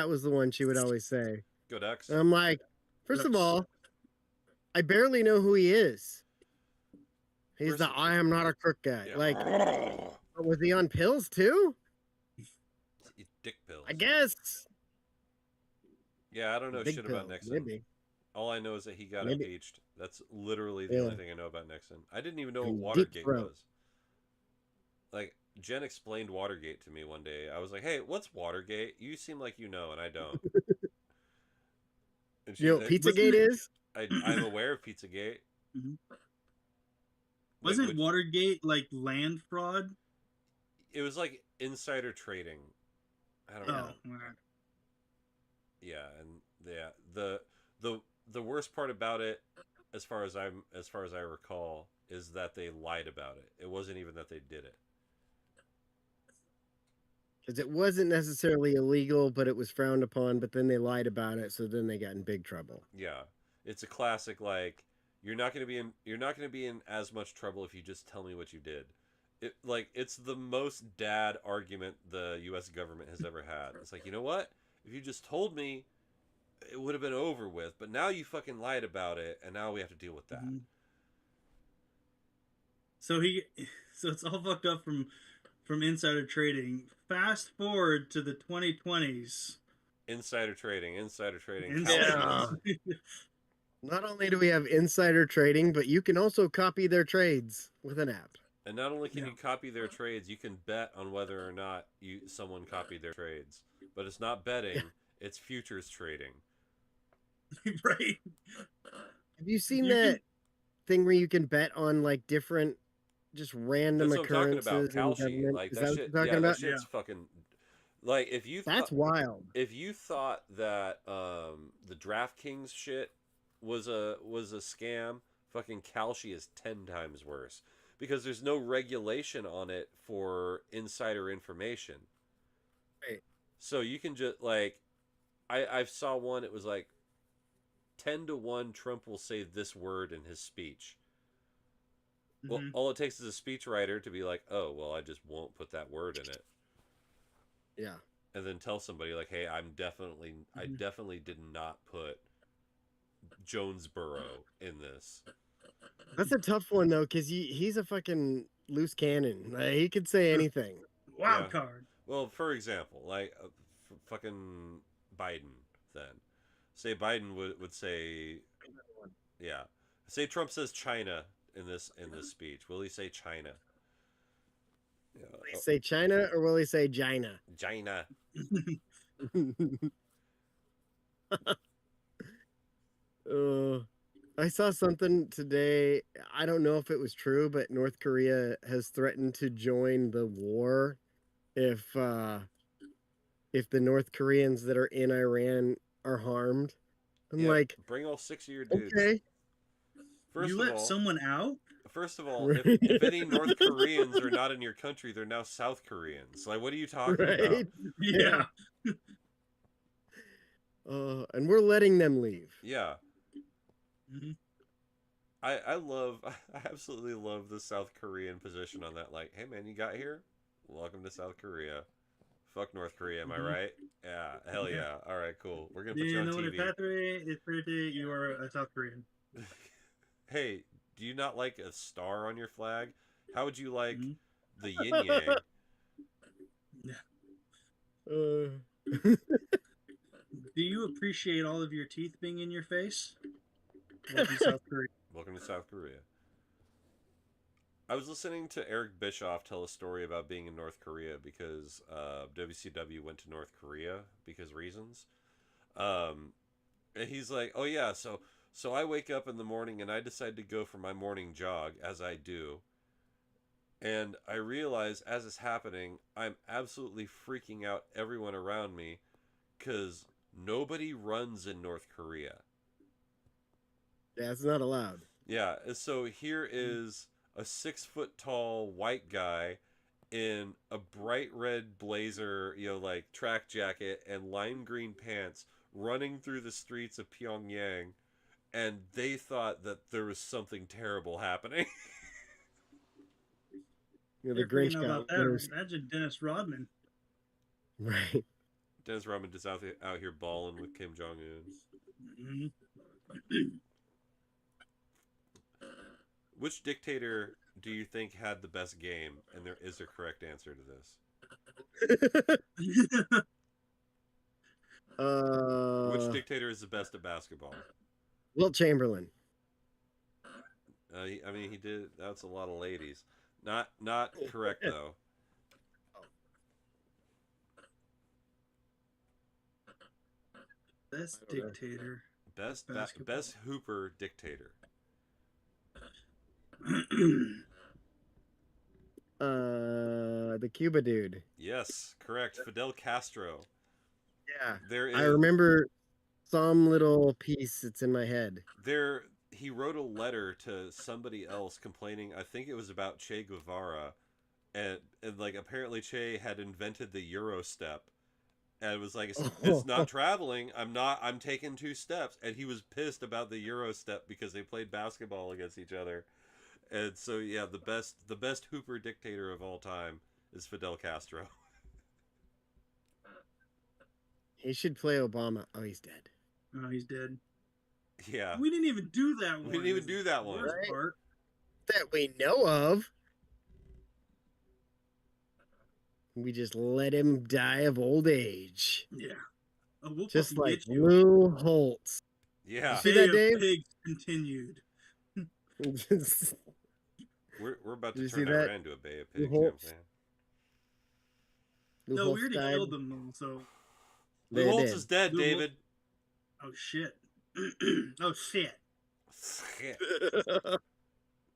was the one she would always say. Go Ducks. And I'm like, first of all, I barely know who he is. He's First the of- I am not a crook guy. Yeah. Like, was he on pills too? Dick pills. I guess. Yeah, I don't know Big shit about pill, Nixon. maybe. All I know is that he got Maybe. impeached. That's literally the Yeah. only thing I know about Nixon. I didn't even know And what deep Watergate throat. was. Like, Jen explained Watergate to me one day. I was like, "Hey, what's Watergate? You seem like you know, and I don't." And You know she's what like, Pizzagate is? I'm aware of Pizzagate. Mhm. Wait, Wasn't which- Watergate like land fraud? It was like insider trading. I don't know. Oh, alright. Yeah, and yeah, the worst part about it, as far as I recall, is that they lied about it. It wasn't even that they did it. Because it wasn't necessarily illegal, but it was frowned upon. But then they lied about it, so then they got in big trouble. Yeah, it's a classic. Like you're not going to be in as much trouble if you just tell me what you did. It's the most dad argument the U.S. government has ever had. It's like, you know what? If you just told me, it would have been over with. But now you fucking lied about it, and now we have to deal with that. Mhm. So it's all fucked up from insider trading. Fast forward to the 2020s. Insider trading. Yeah. Not only do we have insider trading, but you can also copy their trades with an app. And not only can Yeah. you copy their trades, you can bet on whether or not someone copied their trades. But it's not betting; it's futures trading. Right. Have you seen You that thing where you can bet on like different, just random That's what I'm talking occurrences about. in Kalshi, government? like Is that that shit. what you're Yeah, talking that about? shit's fucking. Like That's wild. if you thought that the DraftKings shit was a scam, fucking Kalshi is 10 times worse because there's no regulation on it for insider information. Right. So you can just like, I saw one. It was like 10-1 Trump will say this word in his speech. Well, Mhm. all it takes is a speechwriter to be like, oh, well, I just won't put that word in it. Yeah. And then tell somebody like, hey, I Mhm. definitely did not put Jonesboro in this. That's a tough one though, because he's a fucking loose cannon. Like, he could say anything. Wild Yeah. card. Well, for example, like fucking Biden. Then, say Biden would say, yeah. Say Trump says China in this speech. Will he say China? Yeah. Will he say China or will he say Gina? China. I saw something today. I don't know if it was true, but North Korea has threatened to join the war if the North Koreans that are in Iran are harmed. I'm Yeah, like, bring all 6 of your dudes. okay. First You of let all, someone out? First of all, if any North Koreans are not in your country, they're now South Koreans. Like, what are you talking about? Right? Yeah. And we're letting them leave. Yeah. Mhm. I absolutely love the South Korean position on that. Like, hey man, you got here? Welcome to South Korea. Fuck North Korea, am I Mhm. right? Yeah, hell yeah. All right, cool. We're gonna Do put you you on know what a TV. patriot is? Pretty, you are a South Korean. Hey, do you not like a star on your flag? How would you like Mhm. the yin yang? Do you appreciate all of your teeth being in your face? Welcome to South Korea. Welcome to South Korea. I was listening to Eric Bischoff tell a story about being in North Korea because WCW went to North Korea because reasons. And he's like, "Oh yeah, so I wake up in the morning and I decide to go for my morning jog as I do. And I realize as it's happening, I'm absolutely freaking out everyone around me cuz nobody runs in North Korea." Yeah, it's not allowed. Yeah, so here is a 6 foot tall white guy in a bright red blazer, like track jacket and lime green pants running through the streets of Pyongyang, and they thought that there was something terrible happening. The They're Grinch freaking got about that. loose. Imagine Dennis Rodman. Right. Dennis Rodman just out here balling with Kim Jong Un. Mhm. Which dictator do you think had the best game? And there is a correct answer to this. Which dictator is the best at basketball? Wilt Chamberlain. He did. That's a lot of ladies. Not correct though. Best dictator. Best Basketball. best hooper dictator. The Cuba dude. Yes, correct. Fidel Castro. Yeah. There is. I remember some little piece that's in my head. He wrote a letter to somebody else complaining. I think it was about Che Guevara, and like apparently Che had invented the Euro step, and it was like it's not traveling. I'm taking 2 steps, and he was pissed about the Euro step because they played basketball against each other. And so yeah, the best hooper dictator of all time is Fidel Castro. He should play Obama. Oh, he's dead. Oh, he's dead. Yeah. We didn't even do that one. We didn't even do that one. Worst Right. part. That we know of. We just let him die of old age. Yeah. Oh, we'll Just fucking like get you. Lou Holtz. Yeah. See Bay that, of Dave? Pigs continued. We're about Did to you see turn that? Iran into a Bay of Pigs. You know what I'm Holtz? saying? Lou No, Holtz we already died. killed them though. So, Lou They Holtz did. is dead, Lou David. oh shit. Oh shit.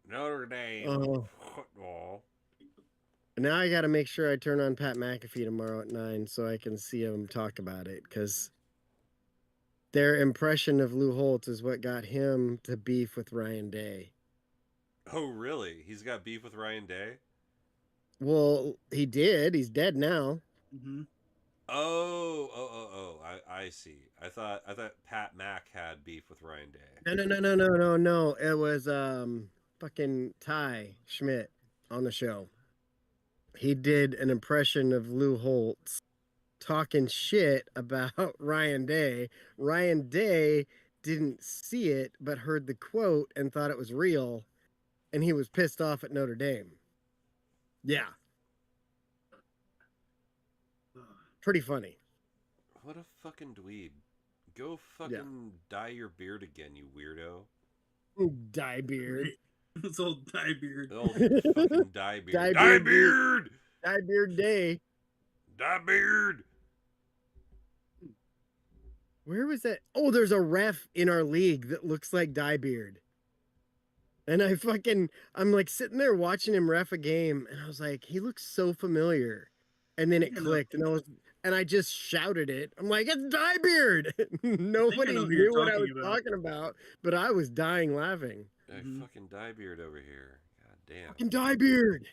Notre Dame Oh. football. Now I got to make sure I turn on Pat McAfee tomorrow at 9 so I can see him talk about it, because their impression of Lou Holtz is what got him to beef with Ryan Day. Oh, really? He's got beef with Ryan Day? Well, he did. He's dead now. Mm-hmm. Oh. I see. I thought Pat Mack had beef with Ryan Day. No. It was fucking Ty Schmidt on the show. He did an impression of Lou Holtz talking shit about Ryan Day. Ryan Day didn't see it, but heard the quote and thought it was real, and he was pissed off at Notre Dame. Yeah, pretty funny. What a fucking dweeb. Go fucking dye your beard again, you weirdo. Dye beard. It's old dye beard. Oh, fucking dye beard. Dye Dye beard. beard! Dye beard day. Dye beard! Where was that? Oh, there's a ref in our league that looks like Dye Beard. And I'm like sitting there watching him ref a game, and I was like, he looks so familiar. And then it clicked, and I just shouted it. I'm like, it's Dye Beard. Nobody know who knew you're what I talking was about. talking about, but I was dying laughing. Hey, fucking dye beard over here. God damn. Fucking Dye Beard.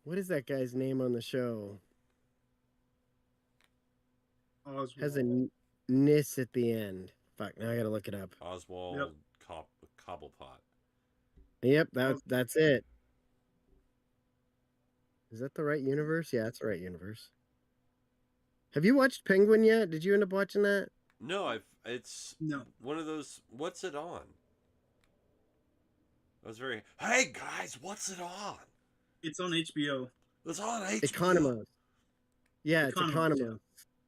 What is that guy's name on the show? Oswald. Has a Nis at the end. Fuck, now I gotta look it up. Oswald Yep. Cobblepot. Yep, that's it. Is that the right universe? Yeah, it's the right universe. Have you watched Penguin yet? Did you end up watching that? No, it's No. one of those. What's it on? I was very. Hey guys, what's it on? It's on HBO. It's on HBO. Economos. Yeah, it's Economos, Economos.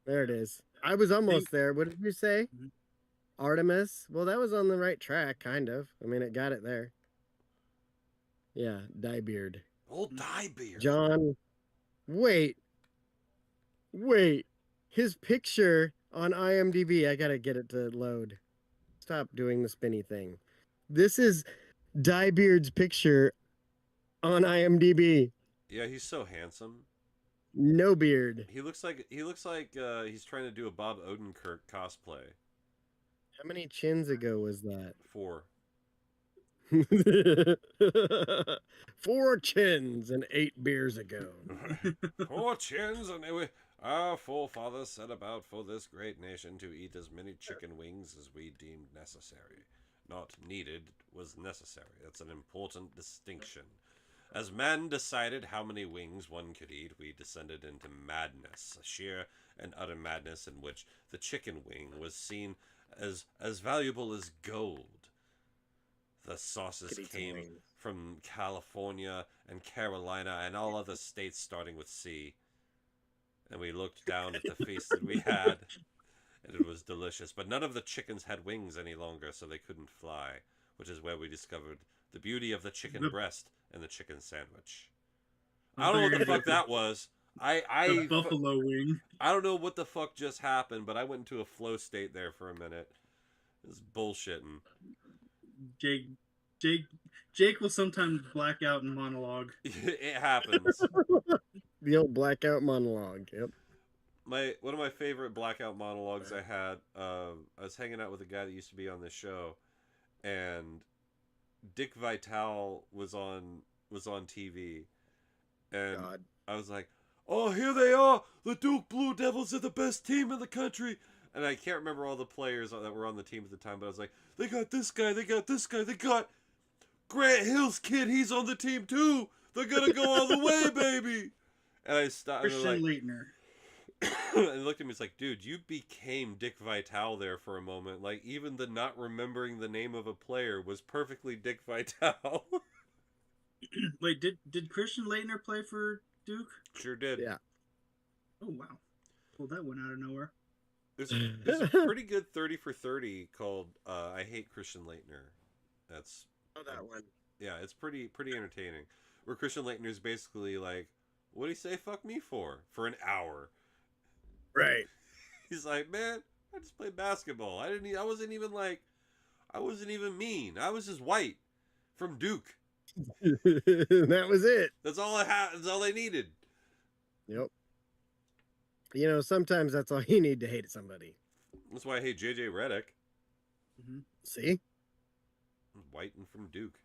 There it is. I was almost there. What did you say? Mhm. Artemis? Well, that was on the right track, kind of. I mean, it got it there. Yeah, Dye Beard. Old dye beard. John. Wait. His picture on IMDb. I gotta get it to load. Stop doing the spinny thing. This is Dye Beard's picture on IMDb. Yeah, he's so handsome. No beard. He looks like he's trying to do a Bob Odenkirk cosplay. How many chins ago was that? 4. 4 chins and 8 beers ago. 4 chins, and our forefathers set about for this great nation to eat as many chicken wings as we deemed necessary. Not needed was necessary. That's an important distinction. As man decided how many wings one could eat, we descended into madness, a sheer and utter madness in which the chicken wing was seen as valuable as gold. The sauces Could eat some came wings. from California and Carolina and all other states starting with C. And we looked down at the feast that we had, and it was delicious. But none of the chickens had wings any longer, so they couldn't fly, which is where we discovered the beauty of the chicken breast and the chicken sandwich. I don't know what the fuck that was. The buffalo wing. I don't know what the fuck just happened, but I went into a flow state there for a minute. It was bullshitting. Jake will sometimes black out in monologue. It happens. The old blackout monologue. Yep. One of my favorite blackout monologues I had. I was hanging out with a guy that used to be on this show, and Dick Vitale was on TV, and God. I was like, "Oh, here they are! The Duke Blue Devils are the best team in the country." And I can't remember all the players that were on the team at the time, but I was like, "They got this guy, they got this guy, they got Grant Hill's kid. He's on the team too. They're gonna go all the way, baby." And I stopped. Christian Leitner. And looked at me. It's like, dude, you became Dick Vitale there for a moment. Like, even the not remembering the name of a player was perfectly Dick Vitale. Wait, did Christian Leitner play for Duke? Sure did. Yeah. Oh wow. Well, that went out of nowhere. There's a pretty good 30 for 30 called "I Hate Christian Leitner." That's that one. yeah, it's pretty entertaining. Where Christian Leitner is basically like, "What do you say? Fuck me for an hour." Right. He's like, "Man, I just played basketball. I wasn't even mean. I was just white from Duke. That was it. That's all I had. That's all I needed." Yep. You know, sometimes that's all you need to hate somebody. That's why I hate JJ Redick. See? White and from Duke.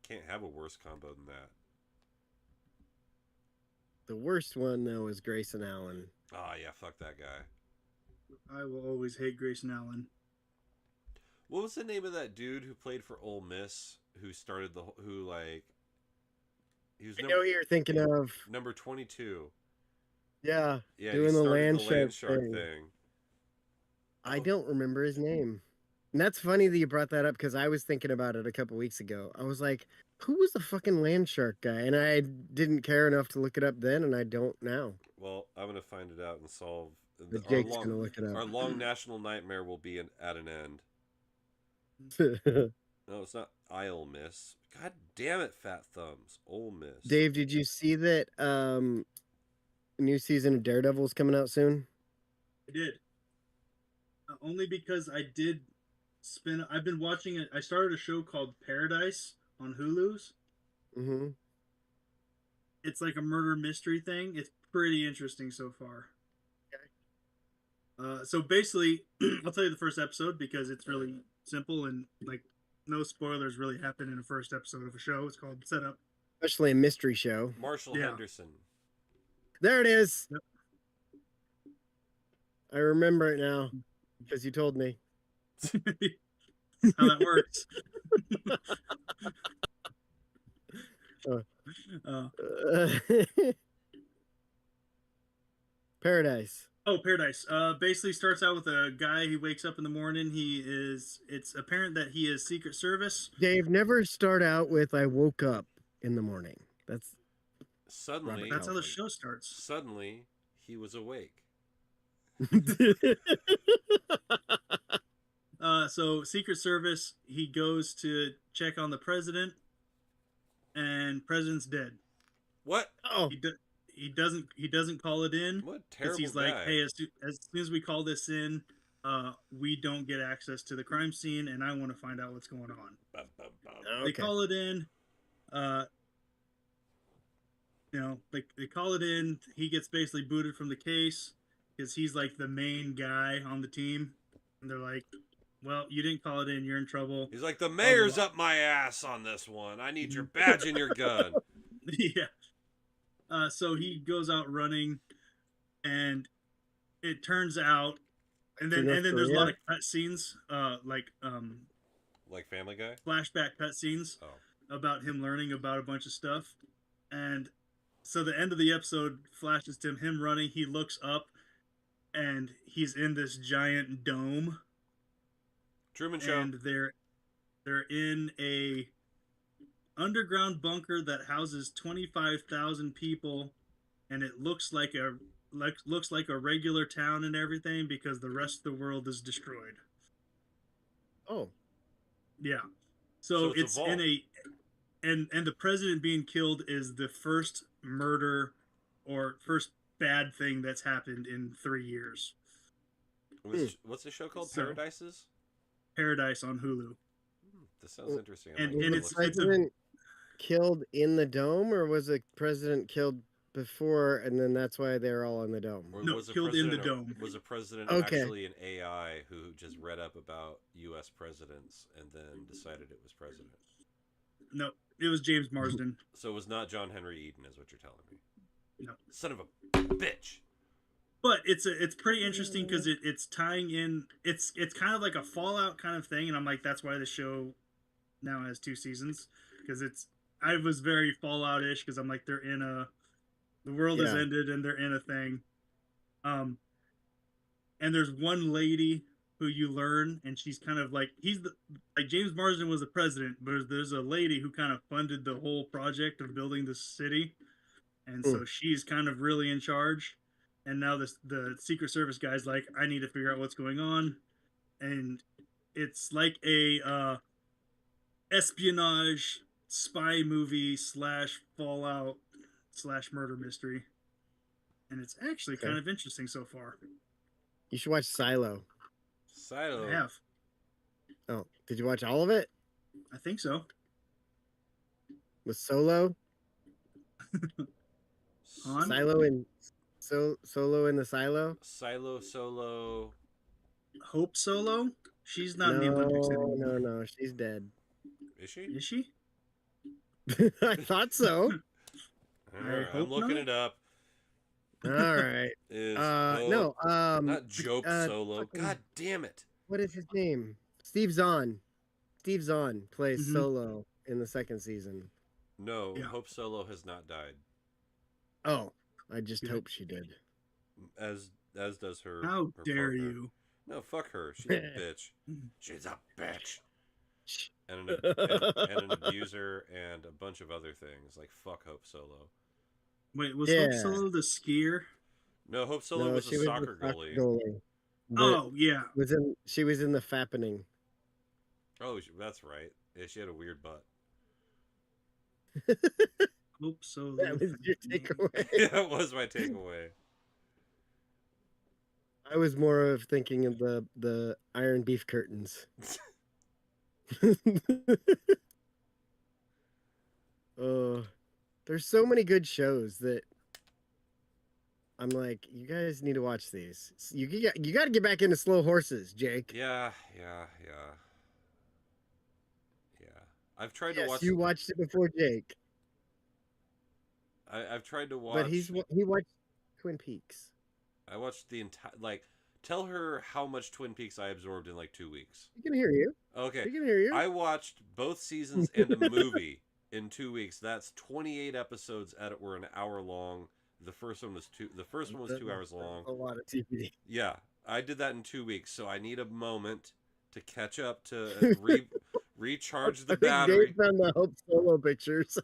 Can't have a worse combo than that. The worst one, though, is Grayson Allen. Ah, yeah, fuck that guy. I will always hate Grayson Allen. What was the name of that dude who played for Ole Miss? Who started he was I know who you're thinking of. number 22. Yeah. Yeah, Doing he the started land the land shark shark thing. thing. I don't remember his name. And that's funny that you brought that up because I was thinking about it a couple weeks ago. I was like, who was the fucking land shark guy? And I didn't care enough to look it up then, and I don't now. Well, I'm gonna find it out and solve. But Our Jake's gonna look it our up. long national nightmare will be at an end. No, it's not Isle Miss. God damn it, Fat Thumbs. Ole Miss. Dave, did you see that new season of Daredevil's coming out soon? I did. Only because I've been watching it. I started a show called Paradise on Hulu's. Mm-hmm. It's like a murder mystery thing. It's pretty interesting so far. So basically, I'll tell you the first episode because it's really simple and like no spoilers really happen in the first episode of a show. It's called Setup. Especially a mystery show. Marshall Yeah. Henderson. There it is. Yep. I remember it now because you told me. How that works. Paradise. Oh, Paradise. Basically starts out with a guy who wakes up in the morning. It's apparent that he is Secret Service. Dave, never start out with "I woke up in the morning." That's Suddenly, That's how the Halford. show starts. suddenly he was awake. So Secret Service, he goes to check on the president, and president's dead. What? oh, He doesn't call it in What a because terrible he's guy. like, hey, as soon as we call this in, we don't get access to the crime scene, and I want to find out what's going on. Bum, bum, bum. They okay. call it in. They call it in. He gets basically booted from the case because he's like the main guy on the team, and they're like, "Well, you didn't call it in. You're in trouble." He's like, the mayor's up my ass on this one. I need your badge and your gun. Yeah. So he goes out running, and it turns out, and then North there's a lot of Korea? cutscenes, Like Family Guy? flashback cutscenes Oh. about him learning about a bunch of stuff, and so the end of the episode flashes to him running. He looks up, and he's in this giant dome, Truman Show. and they're in a underground bunker that houses 25,000 people, and it looks like a regular town and everything because the rest of the world is destroyed. Oh, Yeah. So it's a it's vault. in a and the president being killed is the first murder or first bad thing that's happened in 3 years. What's the show called? So- Paradises? Paradise on Hulu. This sounds interesting. I and- might and go was the look it's a- president killed in the dome, or was the president killed before, and then that's why they're all in the dome? Or No, was the killed in the president- dome. Was the president Okay. actually an AI who just read up about U.S. presidents and then decided it was president? No, it was James Marsden. So it was not John Henry Eden, is what you're telling me. No. Son of a bitch. But it's pretty interesting because it's tying in. It's kind of like a Fallout kind of thing, and I'm like, that's why the show now has 2 seasons because I was very Fallout-ish because I'm like, the world has Yeah. ended and they're in a thing. And there's one lady who you learn, and she's kind of like like James Marsden was the president, but there's a lady who kind of funded the whole project of building the city, and so she's kind of really in charge. And now the Secret Service guy's like, I need to figure out what's going on, and it's like a espionage spy movie / Fallout / murder mystery, and it's actually kind of interesting so far. You should watch Silo. Silo. I have, Oh, did you watch all of it I think so. with Solo? Han? Silo and Solo in the silo? Silo Solo. Hope Solo? She's not in the Olympics anymore. No, she's dead. Is she? Is she? I thought so. Alright, I'm hope looking not. it up. All right. Is No. not Jope Solo. fucking- God damn it. What is his name? Steve Zahn. Steve Zahn plays Mhm. Solo in the second season. No, Yeah. Hope Solo has not died. Oh, I just Good. hope she did. As does her. How her dare partner. you? No, fuck her. She's a bitch. She's a bitch. And an abuser and a bunch of other things like fuck Hope Solo. Wait, was Yeah. Hope Solo the skier? No, Hope Solo No, was she a was the soccer goalie. That Oh yeah. she was in the Fappening. Oh, that's right. Yeah, she had a weird butt. Hope Solo. That was your takeaway. Yeah, that was my takeaway. I was more of thinking of the Iron Beef curtains. There's so many good shows that I'm like, you guys need to watch these. You got to get back into Slow Horses, Jake. Yeah. I've tried to Yes, watch. you watched it before Jake, I've tried to watch. but he watched Twin Peaks. I watched the entire. Like, tell her how much Twin Peaks I absorbed in like 2 weeks. He can hear you. Okay. He can hear you. I watched both seasons and a movie in 2 weeks. That's 28 episodes were an hour long. The first one was 2 hours long. A lot of TV. Yeah, I did that in 2 weeks, so I need a moment to catch up to recharge the battery. Dave found the Hope Solo pictures.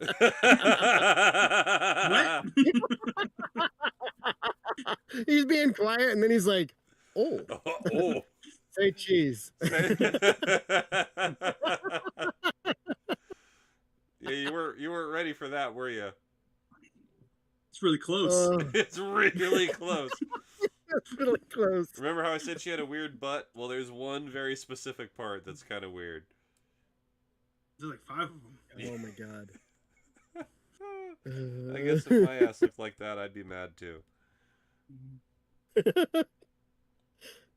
What? He's being quiet, and then he's like, "Oh, Oh. say cheese." Yeah, you weren't ready for that, were you? It's really close. It's really close. That's really close. Remember how I said she had a weird butt? Well, there's one very specific part that's kind of weird. There's like 5 of them. Oh my god. I guess if my ass looked like that, I'd be mad too.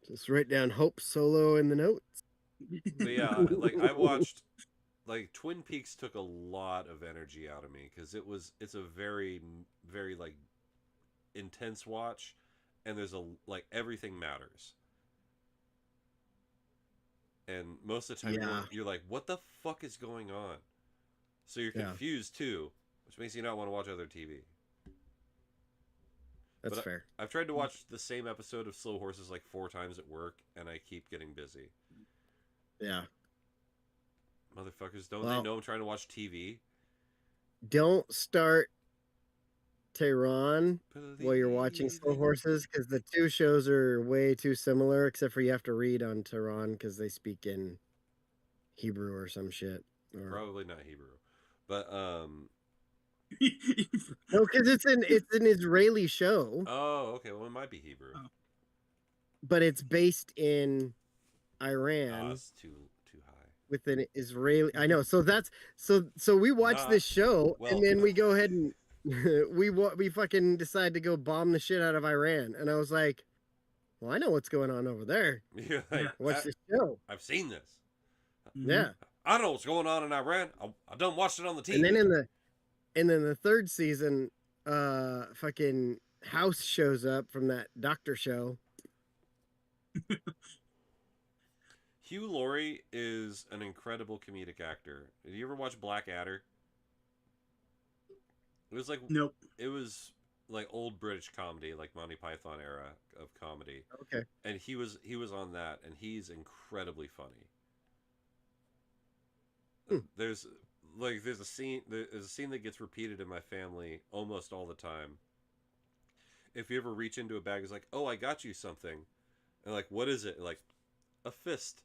Just write down Hope Solo in the notes. But yeah, like I watched, like Twin Peaks took a lot of energy out of me because it's a very, very like intense watch, and there's like everything matters. And most of the time you're like, what the fuck is going on? So you're confused too, which makes you not want to watch other TV. That's fair. I've tried to watch the same episode of Slow Horses like 4 times at work, and I keep getting busy. Yeah. Motherfuckers, don't they know I'm trying to watch TV? Don't start Tehran while you're watching Slow Horses, because the 2 shows are way too similar, except for you have to read on Tehran because they speak in Hebrew or some shit. Or... Probably not Hebrew, but no, because it's an Israeli show. Oh, okay. Well, it might be Hebrew, but it's based in Iran. It's too high. With an Israeli, I know. So that's so we watch this show, and then we go ahead and we fucking decide to go bomb the shit out of Iran. And I was like, well, I know what's going on over there. Yeah, watch this show. I've seen this. Yeah, I know what's going on in Iran. I done watched it on the TV. And then in the 3rd season, fucking House shows up from that doctor show. Hugh Laurie is an incredible comedic actor. Did you ever watch Blackadder? It was like nope. It was like old British comedy, like Monty Python era of comedy. Okay. And he was on that, and he's incredibly funny. There's a scene that gets repeated in my family almost all the time. If you ever reach into a bag, it's like, "Oh, I got you something," and like, "What is it?" Like, "A fist."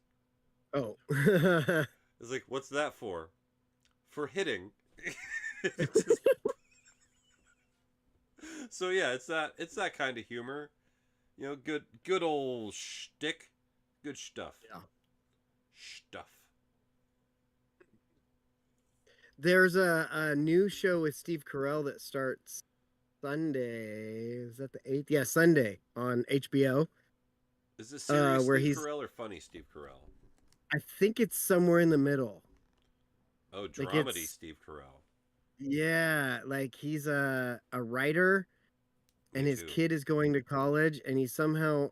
Oh. It's like, "What's that for?" For hitting. So yeah, it's that kind of humor, you know, good old shtick, good stuff. Yeah. Stuff. There's a new show with Steve Carell that starts Sunday. Is that the 8th? Yeah, Sunday on HBO. Is this serious where Steve Carell or funny Steve Carell? I think it's somewhere in the middle. Oh, dramedy Steve Carell. Yeah, like he's a writer, and his kid is going to college, and he somehow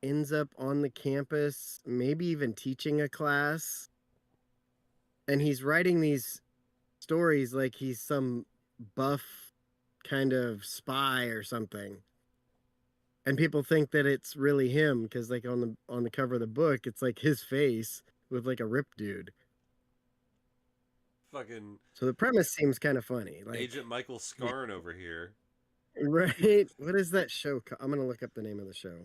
ends up on the campus, maybe even teaching a class. And he's writing these stories like he's some buff kind of spy or something. and people think that it's really him because like on the cover of the book, it's like his face with like a ripped dude. Fucking So the premise seems kind of funny. Like, Agent Michael Scarn over here. right? What is that show? I'm gonna look up the name of the show.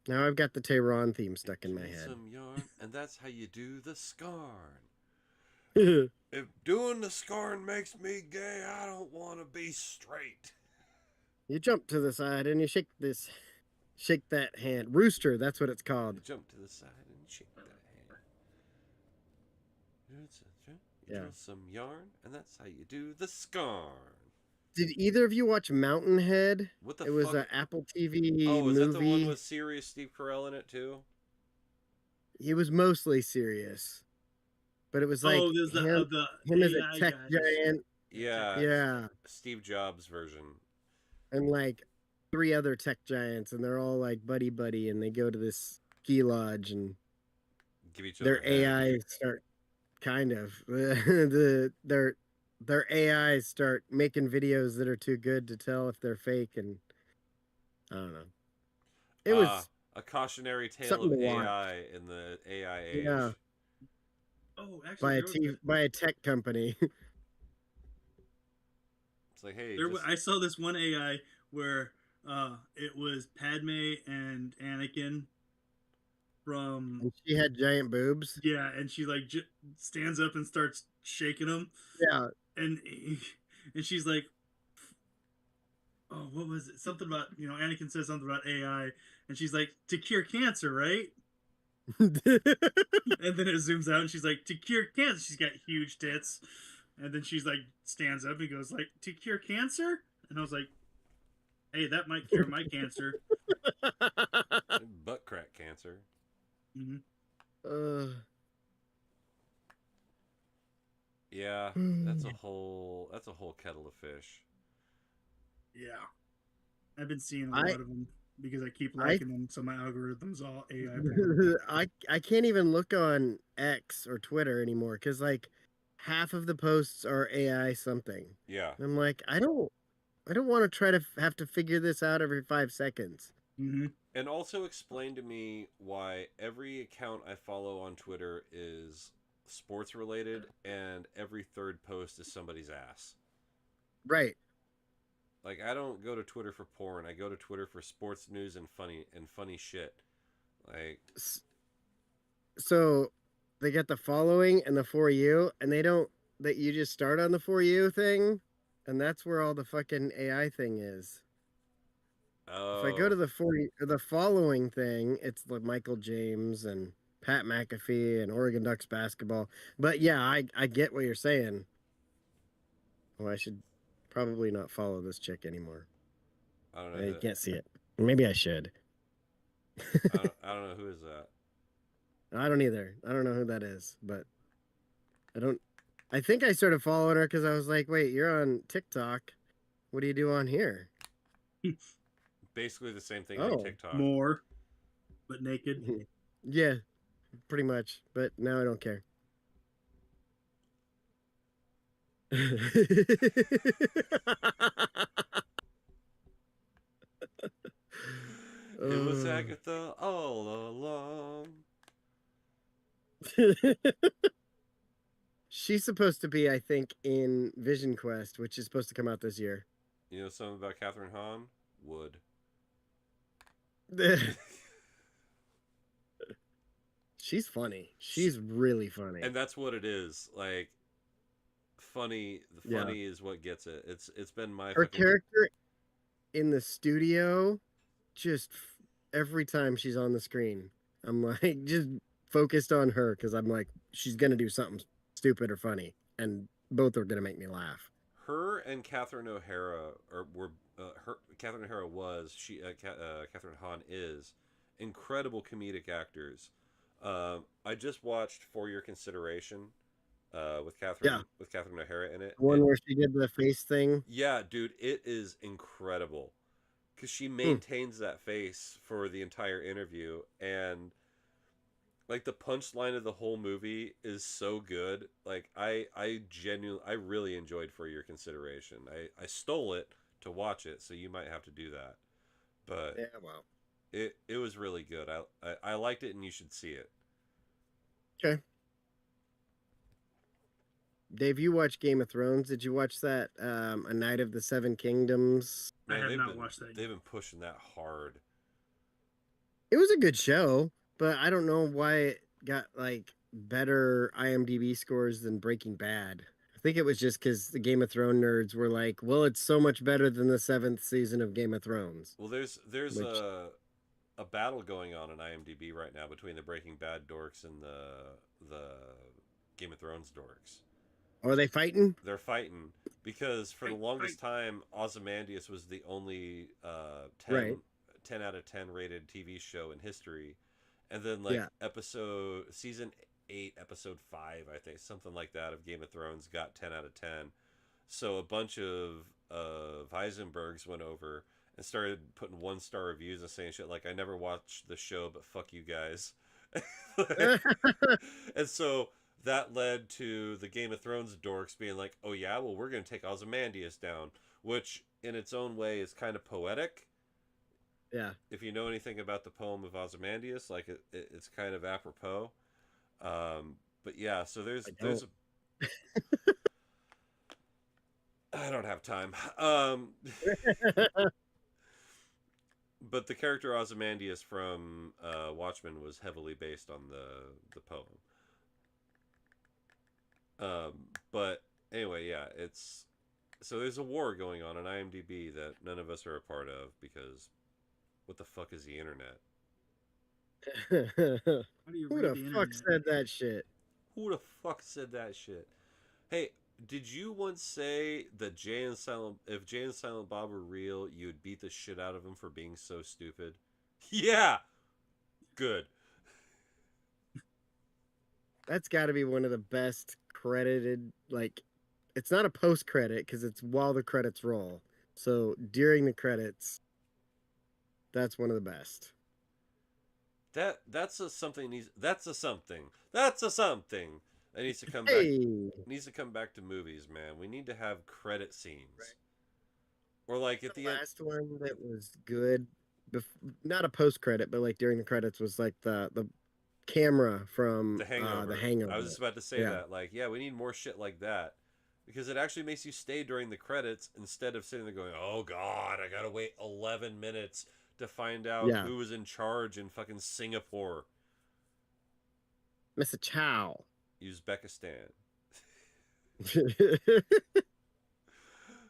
Now I've got the Tehran theme stuck in my head. Some yarn, and that's how you do the scarn. You If doing the scarn makes me gay, I don't want to be straight. jump to the side and you shake that hand. Rooster, that's what it's called. Jump to the side and shake that hand. Yeah. Drill some yarn, and that's how you do the scarn. Did either of you watch Mountainhead? What the It was fuck? an Apple TV Oh, is movie. that the one with serious Steve Carell in it too? He was mostly serious, but it was like there's him as a AI tech guys. giant. Yeah. Yeah, Steve Jobs version. and like 3 other tech giants, and they're all like buddy buddy, and they go to this ski lodge, and Give each other their AI start kind of their AIs start making videos that are too good to tell if they're fake, and I don't know. It was a cautionary tale something of to watch. AI in the AI age. Yeah. Oh, actually, by there was by a tech company. It's like, hey, There, just, I saw this one AI where it was Padme and Anakin from And she had giant boobs. yeah, and she like stands up and starts shaking them, Yeah. and she's like, oh, what was it? Something about Anakin says something about AI, and she's like, to cure cancer, right? And then it zooms out, and she's like, to cure cancer. She's got huge tits, and then she's like stands up and goes like, to cure cancer, and I was like, hey, that might cure my cancer. butt crack cancer. Mm-hmm. Yeah, that's a whole kettle of fish. Yeah, I've been seeing a lot of them because I keep liking them, so my algorithm's all AI porn. I can't even look on X or Twitter anymore because like half of the posts are AI something. Yeah. And I'm like, I don't want to try to have to figure this out every 5 seconds. Mm-hmm. And also explain to me why every account I follow on Twitter is sports related and every third post is somebody's ass. Right. Like, I don't go to Twitter for porn. I go to Twitter for sports news and funny shit. Like, so they get the following and the For You, and they don't, that you just start on the For You thing, and that's where all the fucking AI thing is. oh, If I go to the following thing, it's like Michael James and Pat McAfee and Oregon Ducks basketball. But yeah, I get what you're saying. Well, I should probably not follow this chick anymore. I don't know. I can't see it. Maybe I should. I don't know who is that. I don't either. I don't know who that is, but I think I started following her because I was like, wait, you're on TikTok. What do you do on here? Basically the same thing Oh, on TikTok. More, but naked. Yeah, pretty much. But now I don't care. It was Agatha all along. She's supposed to be, I think, in Vision Quest, which is supposed to come out this year. You know something about Catherine Hahn? Wood. She's funny. She's really funny. And that's what it is. Like, funny. The funny is what gets it. It's been my her fucking... character in the studio, just every time she's on the screen, I'm like just focused on her because I'm like she's gonna do something stupid or funny, and both are gonna make me laugh. Her and Catherine O'Hara Catherine O'Hara was Catherine Hahn is incredible comedic actors. I just watched For Your Consideration with Catherine O'Hara in it. The one where she did the face thing. Yeah, dude, it is incredible because she maintains that face for the entire interview, and like the punchline of the whole movie is so good. Like I really enjoyed For Your Consideration. I stole it to watch it, so you might have to do that. But Yeah, well. it was really good. I liked it, and you should see it. Okay. Dave, you watch Game of Thrones. Did you watch that A Night of the Seven Kingdoms? I have they've not been, watched that yet. They've been pushing that hard. It was a good show, but I don't know why it got like better IMDb scores than Breaking Bad. I think it was just because the Game of Thrones nerds were like, "Well, it's so much better than the 7th season of Game of Thrones." Well, there's Which- a battle going on in IMDb right now between the Breaking Bad dorks and the Game of Thrones dorks. Are they fighting? They're fighting because for the Fight, longest time, Ozymandias was the only 10 Right. out of 10 rated TV show in history, and then like Yeah. season 8, episode 5, I think, something like that, of Game of Thrones got 10 out of 10. So a bunch of Heisenbergs went over and started putting 1-star reviews and saying shit like, "I never watched the show, but fuck you guys." And so that led to the Game of Thrones dorks being like, "Oh yeah, well, we're going to take Ozymandias down," which in its own way is kind of poetic. Yeah. If you know anything about the poem of Ozymandias, like it's kind of apropos. But yeah, so there's I don't have time. But the character Ozymandias from Watchmen was heavily based on the poem. But anyway, yeah, it's so there's a war going on IMDb that none of us are a part of because what the fuck is the internet? How do you Who read the the fuck internet? said that shit? Who the fuck said that shit? Hey, did you once say that if Jay and Silent Bob were real, you would beat the shit out of them for being so stupid? Yeah. Good. That's got to be one of the best credited. Like, it's not a post credit because it's while the credits roll. So during the credits, that's one of the best. That's a something that needs to come back. Hey, Needs to come back to movies, man. We need to have credit scenes. Right. Or like at the the end. last one that was good, not a post credit, but like during the credits was like the camera from The Hangover. The Hangover. I was just about to say Yeah. that. Like, yeah, we need more shit like that. Because it actually makes you stay during the credits instead of sitting there going, "Oh God, I gotta wait 11 minutes to find out Yeah. who was in charge in fucking Singapore, Mr. Chow. Uzbekistan." That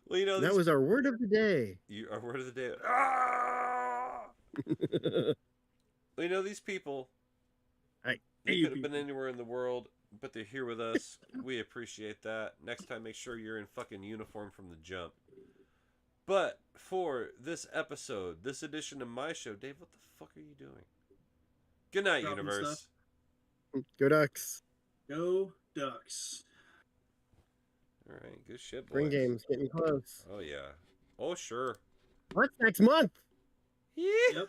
Well, you know, was our word of the day. our word of the day. Ah! Well, you know, these people. Hey, They you could have been people. anywhere in the world, but they're here with us. We appreciate that. Next time, make sure you're in fucking uniform from the jump. But for this episode, this edition of my show, Dave, what the fuck are you doing? Good night, Dropping universe. stuff. Go Ducks. Go Ducks. All right, good shit, boys. Spring game's getting close. Oh yeah. Oh sure. What's next month? Yeah.